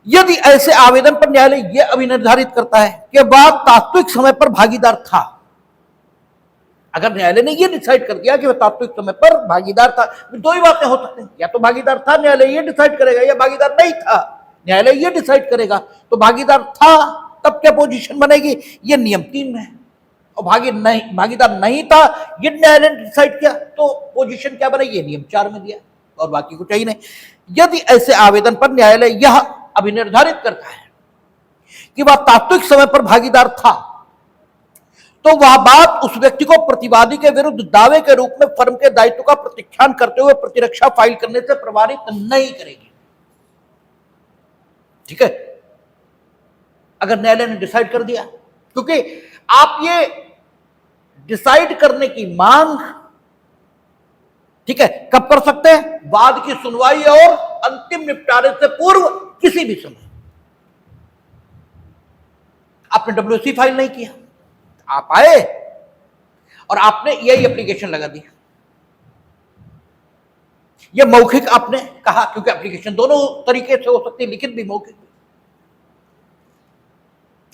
यदि ऐसे आवेदन पर न्यायालय यह अभिनिर्धारित करता है कि वह तात्विक समय पर भागीदार था, अगर न्यायालय ने यह डिसाइड कर दिया कि वह तात्विक समय पर भागीदार था, दो ही बातें हो सकती हैं, या तो भागीदार था न्यायालय यह डिसाइड करेगा, या भागीदार नहीं था न्यायालय यह डिसाइड करेगा। तो भागीदार था तब क्या पोजीशन बनेगी, यह नियम 3 में है, और भागीदार नहीं था यह न्यायालय ने डिसाइड किया तो पोजीशन क्या बनेगी, यह नियम 4 में दिया, और बाकी कुछ ही नहीं। यदि ऐसे आवेदन पर न्यायालय यह अभिनिर्धारित करता है कि वह तात्विक समय पर भागीदार था, तो वह बात उस व्यक्ति को प्रतिवादी के विरुद्ध दावे के रूप में फर्म के दायित्व का प्रत्याख्यान करते हुए प्रतिरक्षा फाइल करने से प्रभावित नहीं करेगी। ठीक है, अगर न्यायालय ने डिसाइड कर दिया, क्योंकि आप ये डिसाइड करने की मांग, ठीक है, कब कर सकते हैं, वाद की सुनवाई और अंतिम निपटारे से पूर्व किसी भी समय। आपने डब्ल्यूसी फाइल नहीं किया, आप आए और आपने यही एप्लीकेशन लगा दी, यह मौखिक आपने कहा, क्योंकि एप्लीकेशन दोनों तरीके से हो सकती है, लिखित भी मौखिक भी।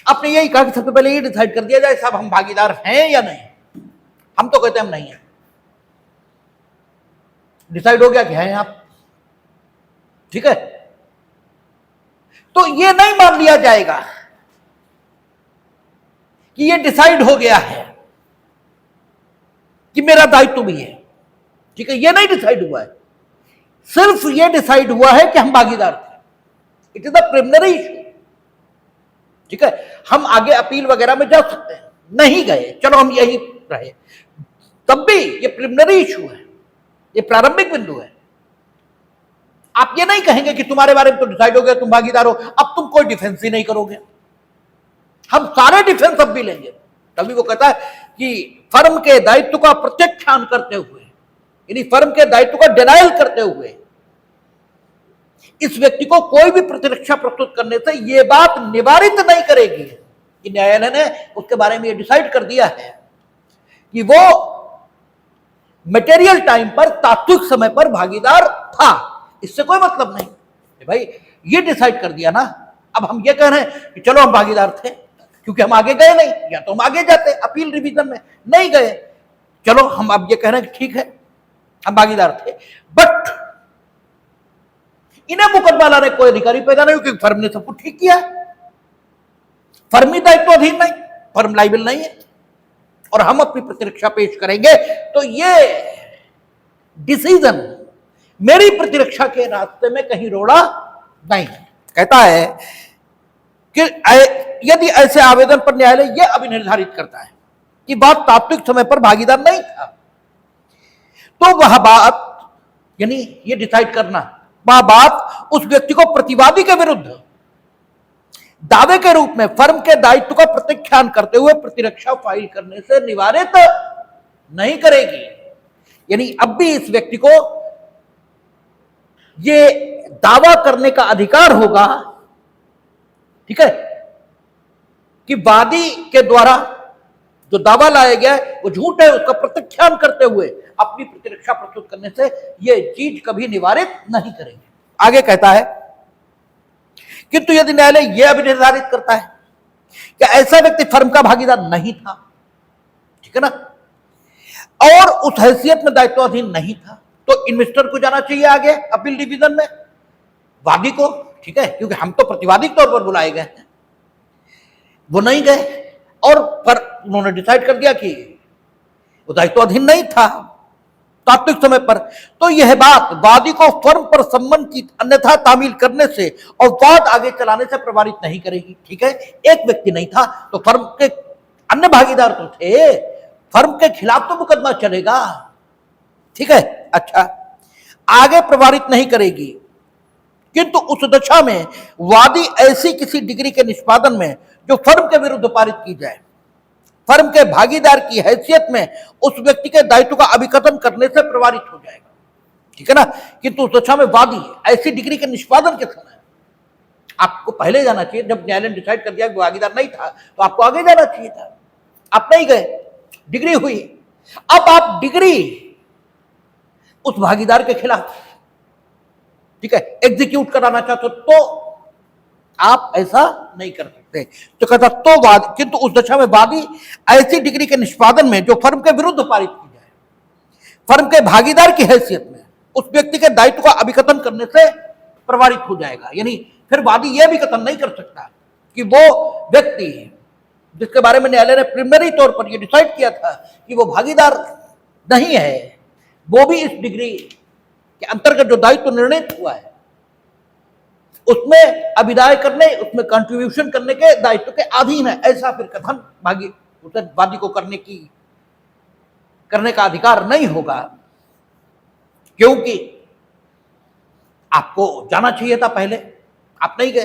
आपने यही कहा कि सबसे पहले ये डिसाइड कर दिया जाए साहब हम भागीदार हैं या नहीं। हम तो कहते हैं हम नहीं हैं, डिसाइड हो गया कि हैं आप, ठीक है। तो ये नहीं मान लिया जाएगा कि ये डिसाइड हो गया है कि मेरा दायित्व भी है, ठीक है, ये नहीं डिसाइड हुआ है, सिर्फ ये डिसाइड हुआ है कि हम भागीदार थे। It is the preliminary issue, ठीक है। हम आगे अपील वगैरह में जा सकते हैं, नहीं गए, चलो हम यही रहे, तब भी ये प्रिलिमिनरी इशू है, ये प्रारंभिक बिंदु है। आप ये नहीं कहेंगे कि तुम्हारे बारे में तो डिसाइड हो गया, तुम भागीदार हो, अब तुम कोई डिफेंस ही नहीं करोगे। हम सारे डिफेंस अब भी लेंगे। तभी वो कहता है कि फर्म के दायित्व का प्रत्याख्यान करते हुए, यानी फर्म के दायित्व का डिनायल करते हुए इस व्यक्ति को कोई भी प्रतिरक्षा प्रस्तुत करने से यह बात निवारित नहीं करेगी कि न्यायालय ने उसके बारे में यह डिसाइड कर दिया है कि वो मटेरियल टाइम पर तात्विक समय पर भागीदार था। इससे कोई मतलब नहीं भाई, ये डिसाइड कर दिया ना, अब हम ये कह रहे हैं कि चलो हम भागीदार थे, क्योंकि हम आगे गए नहीं, या तो हम आगे जाते अपील रिवीजन में, नहीं गए, चलो हम अब ये कह रहे हैं कि ठीक है हम भागीदार थे, बट इन्हें मुकदमा लाने कोई अधिकारी पैदा नहीं, क्योंकि फर्म ने सब कुछ ठीक किया, फर्मी दायित्व अधीन नहीं, फर्म लाइबल नहीं है, और हम अपनी प्रतिरक्षा पेश करेंगे। तो ये डिसीजन मेरी प्रतिरक्षा के रास्ते में कहीं रोड़ा नहीं। कहता है कि यदि ऐसे आवेदन पर न्यायालय यह अभिनिर्धारित करता है कि बात तात्विक समय पर भागीदार नहीं था, तो वह बात, यानी ये डिसाइड करना, वह बात उस व्यक्ति को प्रतिवादी के विरुद्ध दावे के रूप में फर्म के दायित्व का प्रत्याख्यान करते हुए प्रतिरक्षा फाइल करने से निवारित नहीं करेगी। यानी अब भी इस व्यक्ति को ये दावा करने का अधिकार होगा, ठीक है, कि वादी के द्वारा जो दावा लाया गया है वो झूठ है, उसका प्रत्याख्यान करते हुए अपनी प्रतिरक्षा प्रस्तुत करने से यह चीज कभी निवारित नहीं करेंगे। आगे कहता है, किंतु यदि न्यायालय यह अभिनिर्धारित करता है कि ऐसा व्यक्ति फर्म का भागीदार नहीं था, ठीक है ना, और उस हैसियत में दायित्वाधीन नहीं था, तो इन्वेस्टर को जाना चाहिए आगे अपील डिवीजन में, वादी को, ठीक है, क्योंकि हम तो प्रतिवादी तौर पर बुलाए गए हैं, वो नहीं गए, और पर उन्होंने डिसाइड कर दिया कि वो दायित्वाधीन नहीं था तात्विक समय पर, तो यह बात वादी को फर्म पर सम्मन की अन्यथा तामील करने से और वाद आगे चलाने से प्रभावित नहीं करेगी। ठीक है, एक व्यक्ति नहीं था तो फर्म के अन्य भागीदार तो थे, फर्म के खिलाफ तो मुकदमा चलेगा, ठीक है। अच्छा, आगे प्रभावित नहीं करेगी, किंतु उस दशा में वादी ऐसी किसी डिग्री के निष्पादन में जो फर्म के विरुद्ध पारित की जाए, फर्म के भागीदार की हैसियत में उस व्यक्ति के दायित्व का अभिकथन करने से प्रभावित हो जाएगा, ठीक है ना। किंतु उस दशा में वादी ऐसी डिग्री के निष्पादन के समय आपको पहले जाना चाहिए, जब न्यायालय ने डिसाइड कर दिया कि भागीदार नहीं था तो आपको आगे जाना चाहिए था, आप नहीं गए, डिग्री हुई, अब आप डिग्री उस भागीदार के खिलाफ, ठीक है, एग्जीक्यूट कराना चाहते हो तो आप ऐसा नहीं कर सकते। तो कहता तो वाद, किंतु उस दशा में वादी ऐसी डिग्री के निष्पादन में जो फर्म के विरुद्ध पारित की जाए, फर्म के भागीदार की हैसियत में उस व्यक्ति के दायित्व का अभिकथन करने से प्रभावित हो जाएगा। यानी फिर वादी यह भी कथन नहीं कर सकता कि वो व्यक्ति जिसके बारे में न्यायालय ने प्रिलिमिनरी तौर पर यह डिसाइड किया था कि वो भागीदार नहीं है, वो भी इस डिग्री के अंतर्गत जो दायित्व निर्णित हुआ है उसमें अभिदाय करने, उसमें कंट्रीब्यूशन करने के दायित्व के अधीन है, ऐसा फिर कथन वादी को करने का अधिकार नहीं होगा, क्योंकि आपको जाना चाहिए था पहले, आप नहीं गए,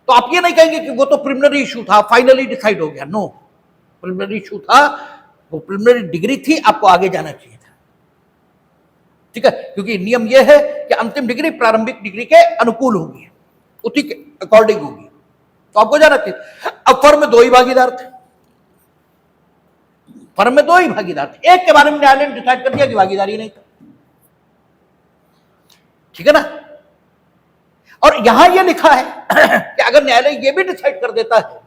तो आप ये नहीं कहेंगे कि वो तो प्रिलिमिनरी इशू था, फाइनली डिसाइड हो गया। नो, प्रिलिमिनरी इशू था, वो प्रिलिमिनरी डिग्री थी, आपको आगे जाना चाहिए था, ठीक है, क्योंकि नियम यह है कि अंतिम डिग्री प्रारंभिक डिग्री के अनुकूल होगी, उसी के अकॉर्डिंग होगी, तो आपको जाना चाहिए। अब फर्म में दो ही भागीदार थे, फर्म में दो ही भागीदार थे, एक के बारे में न्यायालय ने डिसाइड कर दिया कि भागीदारी नहीं था, ठीक है ना। और यहां यह लिखा है कि अगर न्यायालय यह भी डिसाइड कर देता है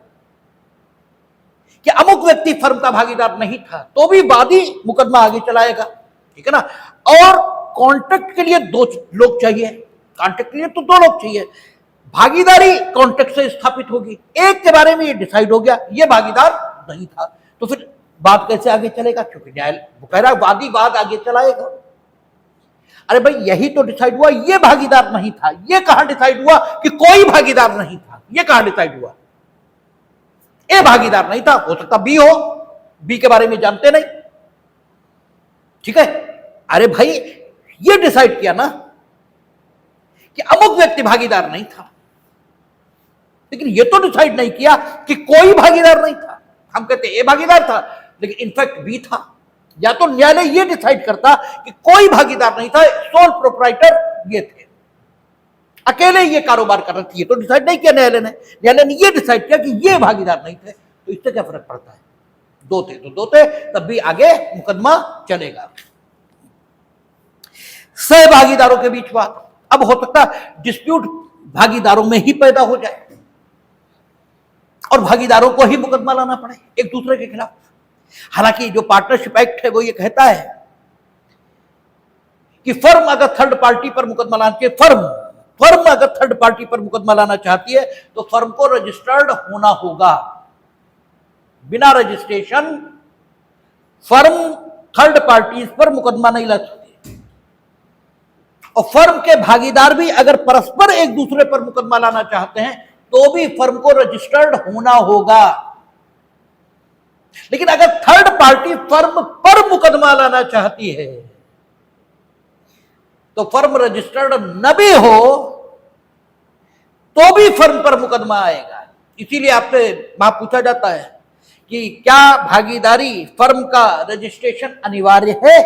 कि अमुक व्यक्ति फर्म का भागीदार नहीं था, तो भी वादी मुकदमा आगे चलाएगा, ठीक है ना। और कॉन्ट्रैक्ट के लिए दो लोग चाहिए, कॉन्ट्रैक्ट के लिए तो दो लोग चाहिए, भागीदारी कॉन्ट्रैक्ट से स्थापित होगी। एक के बारे में ये डिसाइड हो गया ये भागीदार नहीं था, तो फिर बात कैसे आगे चलेगा, क्योंकि न्यायालय वो कह रहा है वादी बात आगे चलाएगा। अरे भाई यही तो डिसाइड हुआ ये भागीदार नहीं था, ये कहां डिसाइड हुआ कि कोई भागीदार नहीं था, ये कहां डिसाइड हुआ, ए भागीदार नहीं था, हो सकता बी हो, बी के बारे में जानते नहीं, ठीक है। अरे भाई ये डिसाइड किया ना कि अमुक व्यक्ति भागीदार नहीं था, लेकिन ये तो डिसाइड नहीं किया कि कोई भागीदार नहीं था। हम कहते ए भागीदार था लेकिन इनफैक्ट बी था, या तो न्यायालय ये डिसाइड करता कि कोई भागीदार नहीं था, सोल प्रोप्राइटर ये थे, अकेले ये कारोबार कर रहे थे, ये तो डिसाइड नहीं किया न्यायालय ने ये डिसाइड किया कि ये भागीदार नहीं थे, तो इससे क्या फर्क पड़ता है, दो थे तो दो थे, तब भी आगे मुकदमा चलेगा। सहभागीदारों के बीच बात, अब हो सकता डिस्प्यूट भागीदारों में ही पैदा हो जाए और भागीदारों को ही मुकदमा लाना पड़े एक दूसरे के खिलाफ। हालांकि जो पार्टनरशिप एक्ट है वो ये कहता है कि फर्म अगर थर्ड पार्टी पर मुकदमा लाना, फर्म अगर थर्ड पार्टी पर मुकदमा लाना चाहती है तो फर्म को रजिस्टर्ड होना होगा। बिना रजिस्ट्रेशन फर्म थर्ड पार्टी पर मुकदमा नहीं ला सकती, और फर्म के भागीदार भी अगर परस्पर एक दूसरे पर मुकदमा लाना चाहते हैं तो भी फर्म को रजिस्टर्ड होना होगा। लेकिन अगर थर्ड पार्टी फर्म पर मुकदमा लाना चाहती है तो फर्म रजिस्टर्ड न भी हो तो भी फर्म पर मुकदमा आएगा। इसीलिए आपसे वहां पूछा जाता है कि क्या भागीदारी फर्म का रजिस्ट्रेशन अनिवार्य है,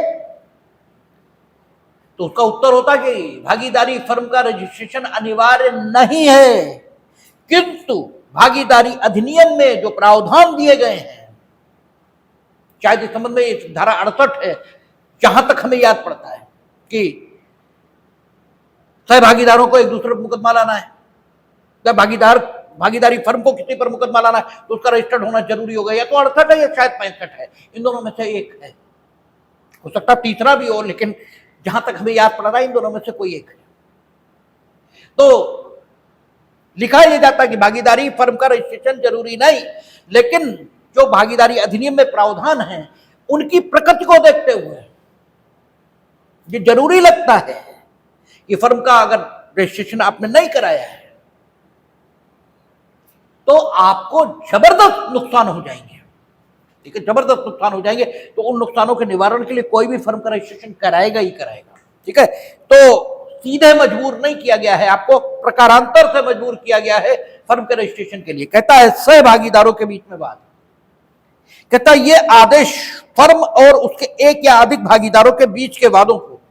तो उसका उत्तर होता है कि भागीदारी फर्म का रजिस्ट्रेशन अनिवार्य नहीं है, किंतु भागीदारी अधिनियम में जो प्रावधान दिए गए हैं, शायद इस संबंध में धारा 68 है, जहां तक हमें याद पड़ता है कि सहभागीदारों को एक दूसरे पर मुकदमा लाना है, या भागीदारी फर्म को किसी पर मुकदमा लाना है तो उसका रजिस्टर्ड होना जरूरी होगा। या तो 68 है या शायद 65 है, इन दोनों में से एक है, हो सकता तीसरा भी हो, लेकिन जहां तक हमें याद पड़ रहा है इन दोनों में से कोई एक है। तो लिखा यह जाता है कि भागीदारी फर्म का रजिस्ट्रेशन जरूरी नहीं, लेकिन जो भागीदारी अधिनियम में प्रावधान है उनकी प्रकृति को देखते हुए ये जरूरी लगता है कि फर्म का अगर रजिस्ट्रेशन आपने नहीं कराया है तो आपको जबरदस्त नुकसान हो जाएंगे, ठीक है, जबरदस्त नुकसान हो जाएंगे। तो उन नुकसानों के निवारण के लिए कोई भी फर्म का रजिस्ट्रेशन कराएगा ही कराएगा, ठीक है। तो सीधे मजबूर नहीं किया गया है, आपको प्रकारांतर से मजबूर किया गया है फर्म के रजिस्ट्रेशन के लिए। कहता है सहभागीदारों के बीच में बात, कहता है ये आदेश फर्म और उसके एक या अधिक भागीदारों के बीच के वादों को,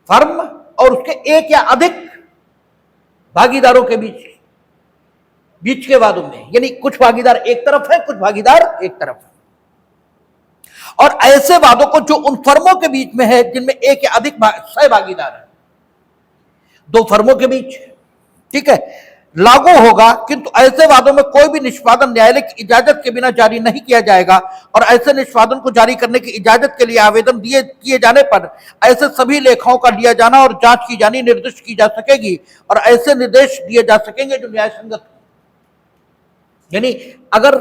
फर्म और उसके एक या अधिक भागीदारों के बीच बीच के वादों में, यानी कुछ भागीदार एक तरफ है, कुछ भागीदार एक तरफ है। और ऐसे वादों को जो उन फर्मों के बीच में है जिनमें एक या अधिक सहभागीदार है, दो फर्मों के बीच, ठीक है, लागू होगा, किंतु ऐसे वादों में कोई भी निष्पादन न्यायालय की इजाजत के बिना जारी नहीं किया जाएगा और ऐसे निष्पादन को जारी करने की इजाजत के लिए आवेदन किए जाने पर ऐसे सभी लेखाओं का लिया जाना और जांच की जानी निर्दिष्ट की जा सकेगी और ऐसे निर्देश दिए जा सकेंगे जो न्याय संगत। यानी अगर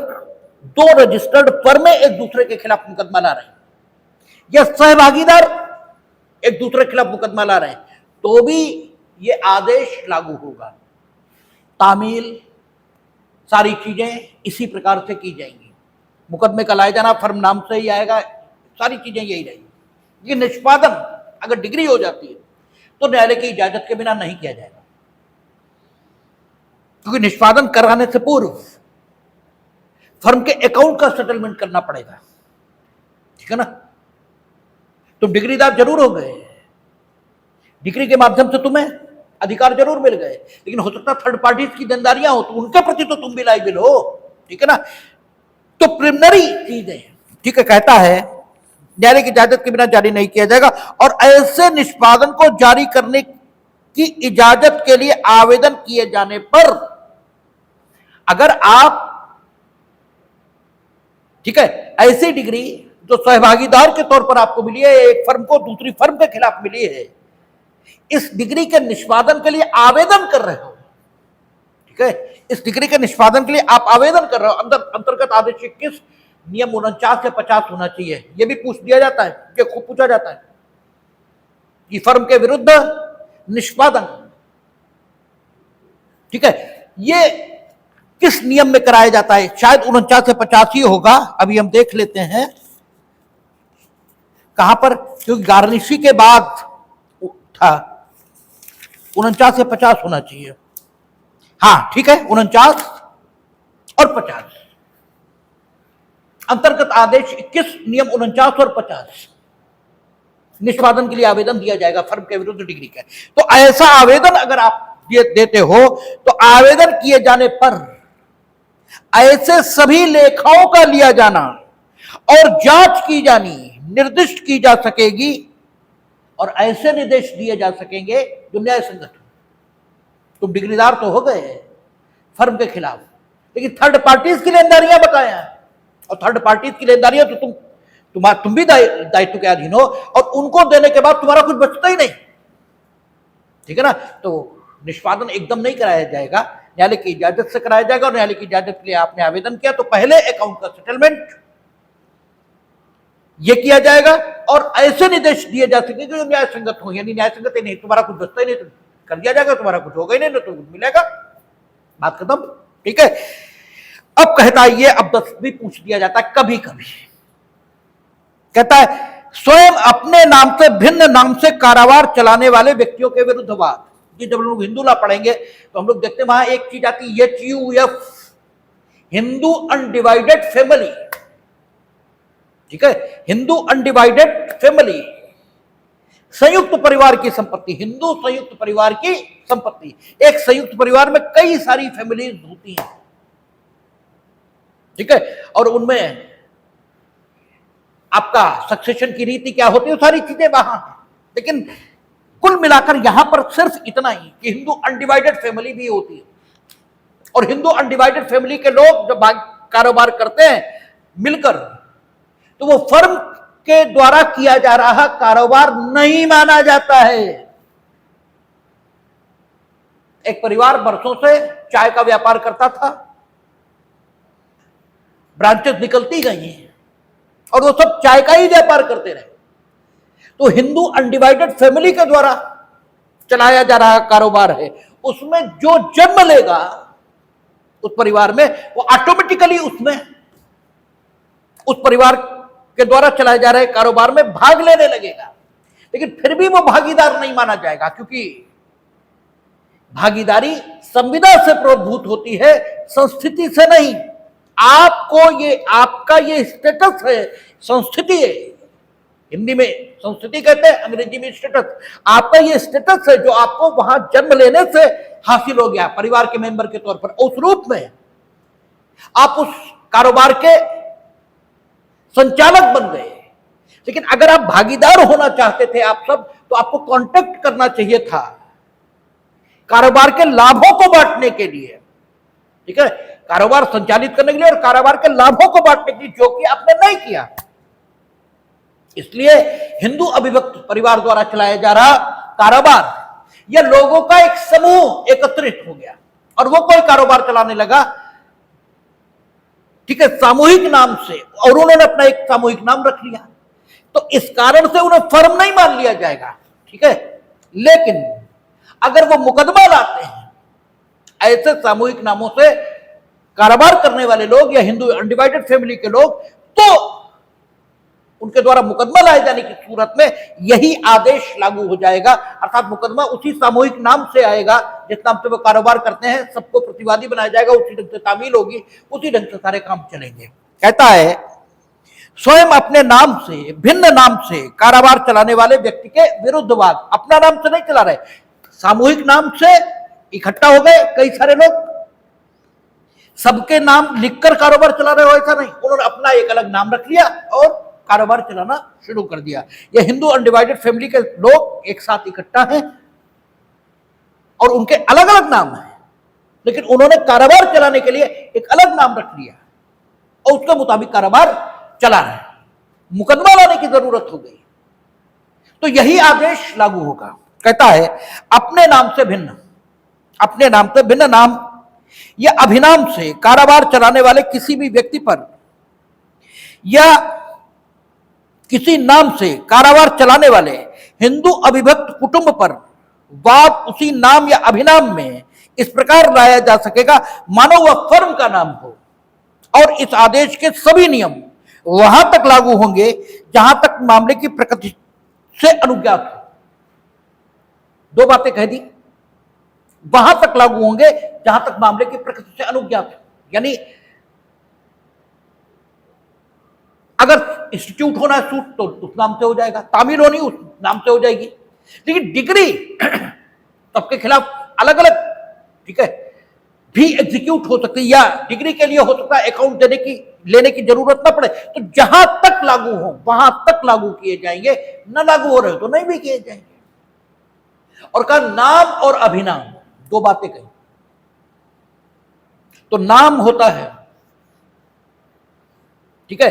दो रजिस्टर्ड फर्में एक दूसरे के खिलाफ मुकदमा ला रहे हैं या सहभागीदार एक दूसरे के खिलाफ मुकदमा ला रहे हैं तो भी ये आदेश लागू होगा। तामील सारी चीजें इसी प्रकार से की जाएंगी। मुकदमे का लाया जाना फर्म नाम से ही आएगा, सारी चीजें यही रहेगी। ये निष्पादन अगर डिग्री हो जाती है तो न्यायालय की इजाजत के बिना नहीं किया जाएगा, क्योंकि निष्पादन कराने से पूर्व फर्म के अकाउंट का सेटलमेंट करना पड़ेगा, ठीक है ना। तुम डिग्रीदार जरूर हो गए, डिग्री के माध्यम से तुम्हें अधिकार जरूर मिल गए, लेकिन हो सकता है थर्ड पार्टीज की देनदारियां हो तो उनके प्रति तो तुम भी लायबिल हो, ठीक है ना। तो प्रिलिमिनरी चीजें, ठीक है, कहता है न्यायालय की इजाजत के बिना जारी नहीं किया जाएगा और ऐसे निष्पादन को जारी करने की इजाजत के लिए आवेदन किए जाने पर अगर आप, ठीक है, ऐसी डिग्री जो सहभागीदार के तौर पर आपको मिली है, एक फर्म को दूसरी फर्म के खिलाफ मिली है, इस डिग्री के निष्पादन के लिए आवेदन कर रहे हो, ठीक है, इस डिग्री के निष्पादन के लिए आप आवेदन कर रहे हो, अंतर्गत आदेश 21 नियम 49 से 50 होना चाहिए। यह भी पूछ दिया जाता है, ये खूब पूछा जाता है कि फर्म के विरुद्ध निष्पादन, ठीक है, ये किस नियम में कराया जाता है। शायद 49 से 50 ही होगा, अभी हम देख लेते हैं कहां पर, क्योंकि गार्निशी के बाद था 49 से 50 होना चाहिए। हाँ ठीक है, 49 और 50 अंतर्गत आदेश 21 नियम 49 और 50 निष्पादन के लिए आवेदन दिया जाएगा फर्म के विरुद्ध डिग्री का। तो ऐसा आवेदन अगर आप देते हो तो आवेदन किए जाने पर ऐसे सभी लेखाओं का लिया जाना और जांच की जानी निर्दिष्ट की जा सकेगी और ऐसे निर्देश दिए जा सकेंगे जो न्याय संगत हो। तुम डिग्रीदार तो हो गए फर्म के खिलाफ, लेकिन थर्ड पार्टीज की लेनदारियां बताया, और थर्ड पार्टीज की लेनदारियां तो तुम भी दायित्व के अधीन हो और उनको देने के बाद तुम्हारा कुछ बचता ही नहीं, ठीक है ना। तो निष्पादन एकदम नहीं कराया जाएगा, न्यायालय की इजाजत से कराया जाएगा और न्यायालय की इजाजत के लिए आपने आवेदन किया तो पहले अकाउंट का सेटलमेंट ये किया जाएगा और ऐसे निर्देश दिए जा सकेंगे जो न्याय संगत हो। यानी न्याय संगत ही नहीं, तुम्हारा कुछ बचता ही नहीं तो कर दिया जाएगा, तुम्हारा कुछ होगा ही नहीं तो कुछ मिलेगा, बात खत्म, ठीक है। अब कहता है ये, अब 10 भी पूछ दिया जाता है कभी कभी, कहता है स्वयं अपने नाम से भिन्न नाम से कारोबार चलाने वाले व्यक्तियों के विरुद्ध वाद। ये जब लोग हिंदू लॉ पढ़ेंगे तो हम लोग देखते हैं वहां एक चीज आती है HUF, हिंदू अनडिवाइडेड फैमिली, ठीक है, हिंदू अनडिवाइडेड फैमिली, संयुक्त परिवार की संपत्ति, हिंदू संयुक्त परिवार की संपत्ति। एक संयुक्त परिवार में कई सारी फैमिलीज होती हैं, ठीक है, और उनमें आपका सक्सेशन की रीति क्या होती है, सारी चीजें वहां हैं। लेकिन कुल मिलाकर यहां पर सिर्फ इतना ही कि हिंदू अनडिवाइडेड फैमिली भी होती है और हिंदू अनडिवाइडेड फैमिली के लोग जब कारोबार करते हैं मिलकर तो वो फर्म के द्वारा किया जा रहा कारोबार नहीं माना जाता है। एक परिवार बरसों से चाय का व्यापार करता था, ब्रांचेस निकलती गई हैं और वो सब चाय का ही व्यापार करते रहे, तो हिंदू अनडिवाइडेड फैमिली के द्वारा चलाया जा रहा कारोबार है, उसमें जो जन्म लेगा उस परिवार में वो ऑटोमेटिकली उसमें उस परिवार के द्वारा चलाए जा रहे कारोबार में भाग लेने लगेगा। लेकिन फिर भी वो भागीदार नहीं माना जाएगा, क्योंकि भागीदारी संविदा से प्रोद्भूत होती है, संस्थिति से नहीं। आपको ये, आपका ये स्टेटस है, संस्थिति है, हिंदी में संस्कृति कहते हैं, अंग्रेजी में स्टेटस। आपका ये स्टेटस है जो आपको वहां जन्म लेने से हासिल हो गया परिवार के मेंबर के तौर पर, उस रूप में आप उस कारोबार के संचालक बन गए। लेकिन अगर आप भागीदार होना चाहते थे आप सब, तो आपको कांटेक्ट करना चाहिए था कारोबार के लाभों को बांटने के लिए, ठीक है, कारोबार संचालित करने के लिए और कारोबार के लाभों को बांटने के लिए, जो कि आपने नहीं किया। इसलिए हिंदू अविभक्त परिवार द्वारा चलाया जा रहा कारोबार, यह लोगों का एक समूह एकत्रित हो गया और वो कोई कारोबार चलाने लगा, ठीक है, सामूहिक नाम से, और उन्होंने अपना एक सामूहिक नाम रख लिया। तो इस कारण से उन्हें फर्म नहीं मान लिया जाएगा, ठीक है। लेकिन अगर वो मुकदमा लाते हैं ऐसे सामूहिक नामों से कारोबार करने वाले लोग या हिंदू अनडिवाइडेड फैमिली के लोग, तो उनके द्वारा मुकदमा लाए जाने की सूरत में यही आदेश लागू हो जाएगा, अर्थात मुकदमा उसी सामूहिक नाम से आएगा जिस नाम से वो कारोबार करते हैं, सबको प्रतिवादी बनाया जाएगा, उसी ढंग से तामील होगी, उसी ढंग से सारे काम चलेंगे। कहता है स्वयं अपने नाम से भिन्न नाम से कारोबार चलाने वाले व्यक्ति के विरुद्धवाद, अपना नाम से नहीं चला रहे, सामूहिक नाम से इकट्ठा हो गए कई सारे लोग, सबके नाम लिखकर कारोबार चला रहे हो ऐसा नहीं, उन्होंने अपना एक अलग नाम रख लिया और कारोबार चलाना शुरू कर दिया। ये हिंदू अनडिवाइडेड फैमिली के लोग एक साथ इकट्ठा हैं और उनके अलग अलग नाम हैं, लेकिन उन्होंने कारोबार चलाने के लिए एक अलग नाम रख लिया और उसके मुताबिक कारोबार चला रहे हैं। मुकदमा लाने की जरूरत हो गई तो यही आदेश लागू होगा। कहता है अपने नाम से भिन्न, अपने नाम से भिन्न नाम या अभिनाम से कारोबार चलाने वाले किसी भी व्यक्ति पर या किसी नाम से कारोबार चलाने वाले हिंदू अविभक्त कुटुंब पर वाद उसी नाम या अभिनाम में इस प्रकार लाया जा सकेगा मानो वह फर्म का नाम हो, और इस आदेश के सभी नियम वहां तक लागू होंगे जहां तक मामले की प्रकृति से अनुज्ञात हो। दो बातें कह दी, वहां तक लागू होंगे जहां तक मामले की प्रकृति से अनुज्ञात हो, यानी अगर इंस्टीट्यूट होना है सूट तो उस नाम से हो जाएगा, तामील होनी उस नाम से हो जाएगी, लेकिन डिग्री सबके खिलाफ अलग अलग, ठीक है, भी एग्जीक्यूट हो सकती है या डिग्री के लिए हो सकता है अकाउंट लेने की जरूरत ना पड़े। तो जहां तक लागू हो वहां तक लागू किए जाएंगे, न लागू हो रहे हो तो नहीं भी किए जाएंगे। और कहा नाम और अभिनाम, दो बातें कही। तो नाम होता है, ठीक है,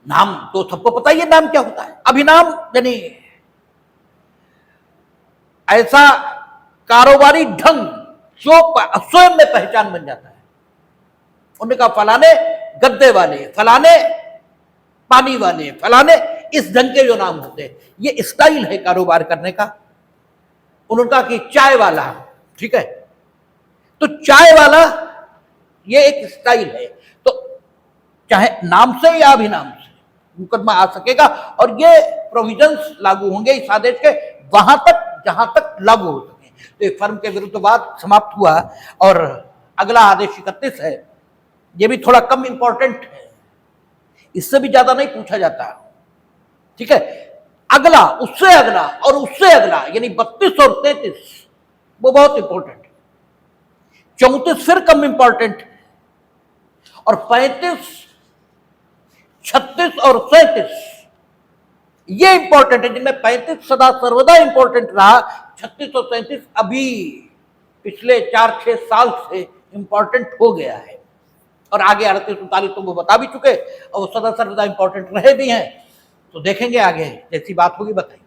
नाम तो सबको पता ही है नाम क्या होता है। अभिनाम यानी ऐसा कारोबारी ढंग जो स्वयं में पहचान बन जाता है। उन्होंने कहा फलाने गद्दे वाले, फलाने पानी वाले, फलाने, इस ढंग के जो नाम होते हैं, ये स्टाइल है कारोबार करने का। उन्होंने कहा कि चाय वाला, ठीक है, तो चाय वाला ये एक स्टाइल है, तो चाहे नाम से या अभिनाम से मुकदमा आ सकेगा और ये प्रोविजंस लागू होंगे इस आदेश के वहां तक जहां तक लागू हो सके। तो ये फर्म के विरुद्धवाद समाप्त हुआ और अगला आदेश 31 है। ये भी थोड़ा कम इंपॉर्टेंट है, इससे भी ज्यादा नहीं पूछा जाता, ठीक है। अगला, उससे अगला और उससे अगला, यानी 32 और 33 वो बहुत इंपॉर्टेंट है। 34 फिर कम इंपॉर्टेंट और 35, 36 और 37 ये इंपॉर्टेंट है, जिनमें 35 सदा सर्वदा इंपॉर्टेंट रहा, 36 और 37 अभी पिछले 4-6 साल से इंपॉर्टेंट हो गया है। और आगे 38-39 तो वो बता भी चुके और वो सदा सर्वदा इंपॉर्टेंट रहे भी हैं। तो देखेंगे आगे, जैसी बात होगी बताइए।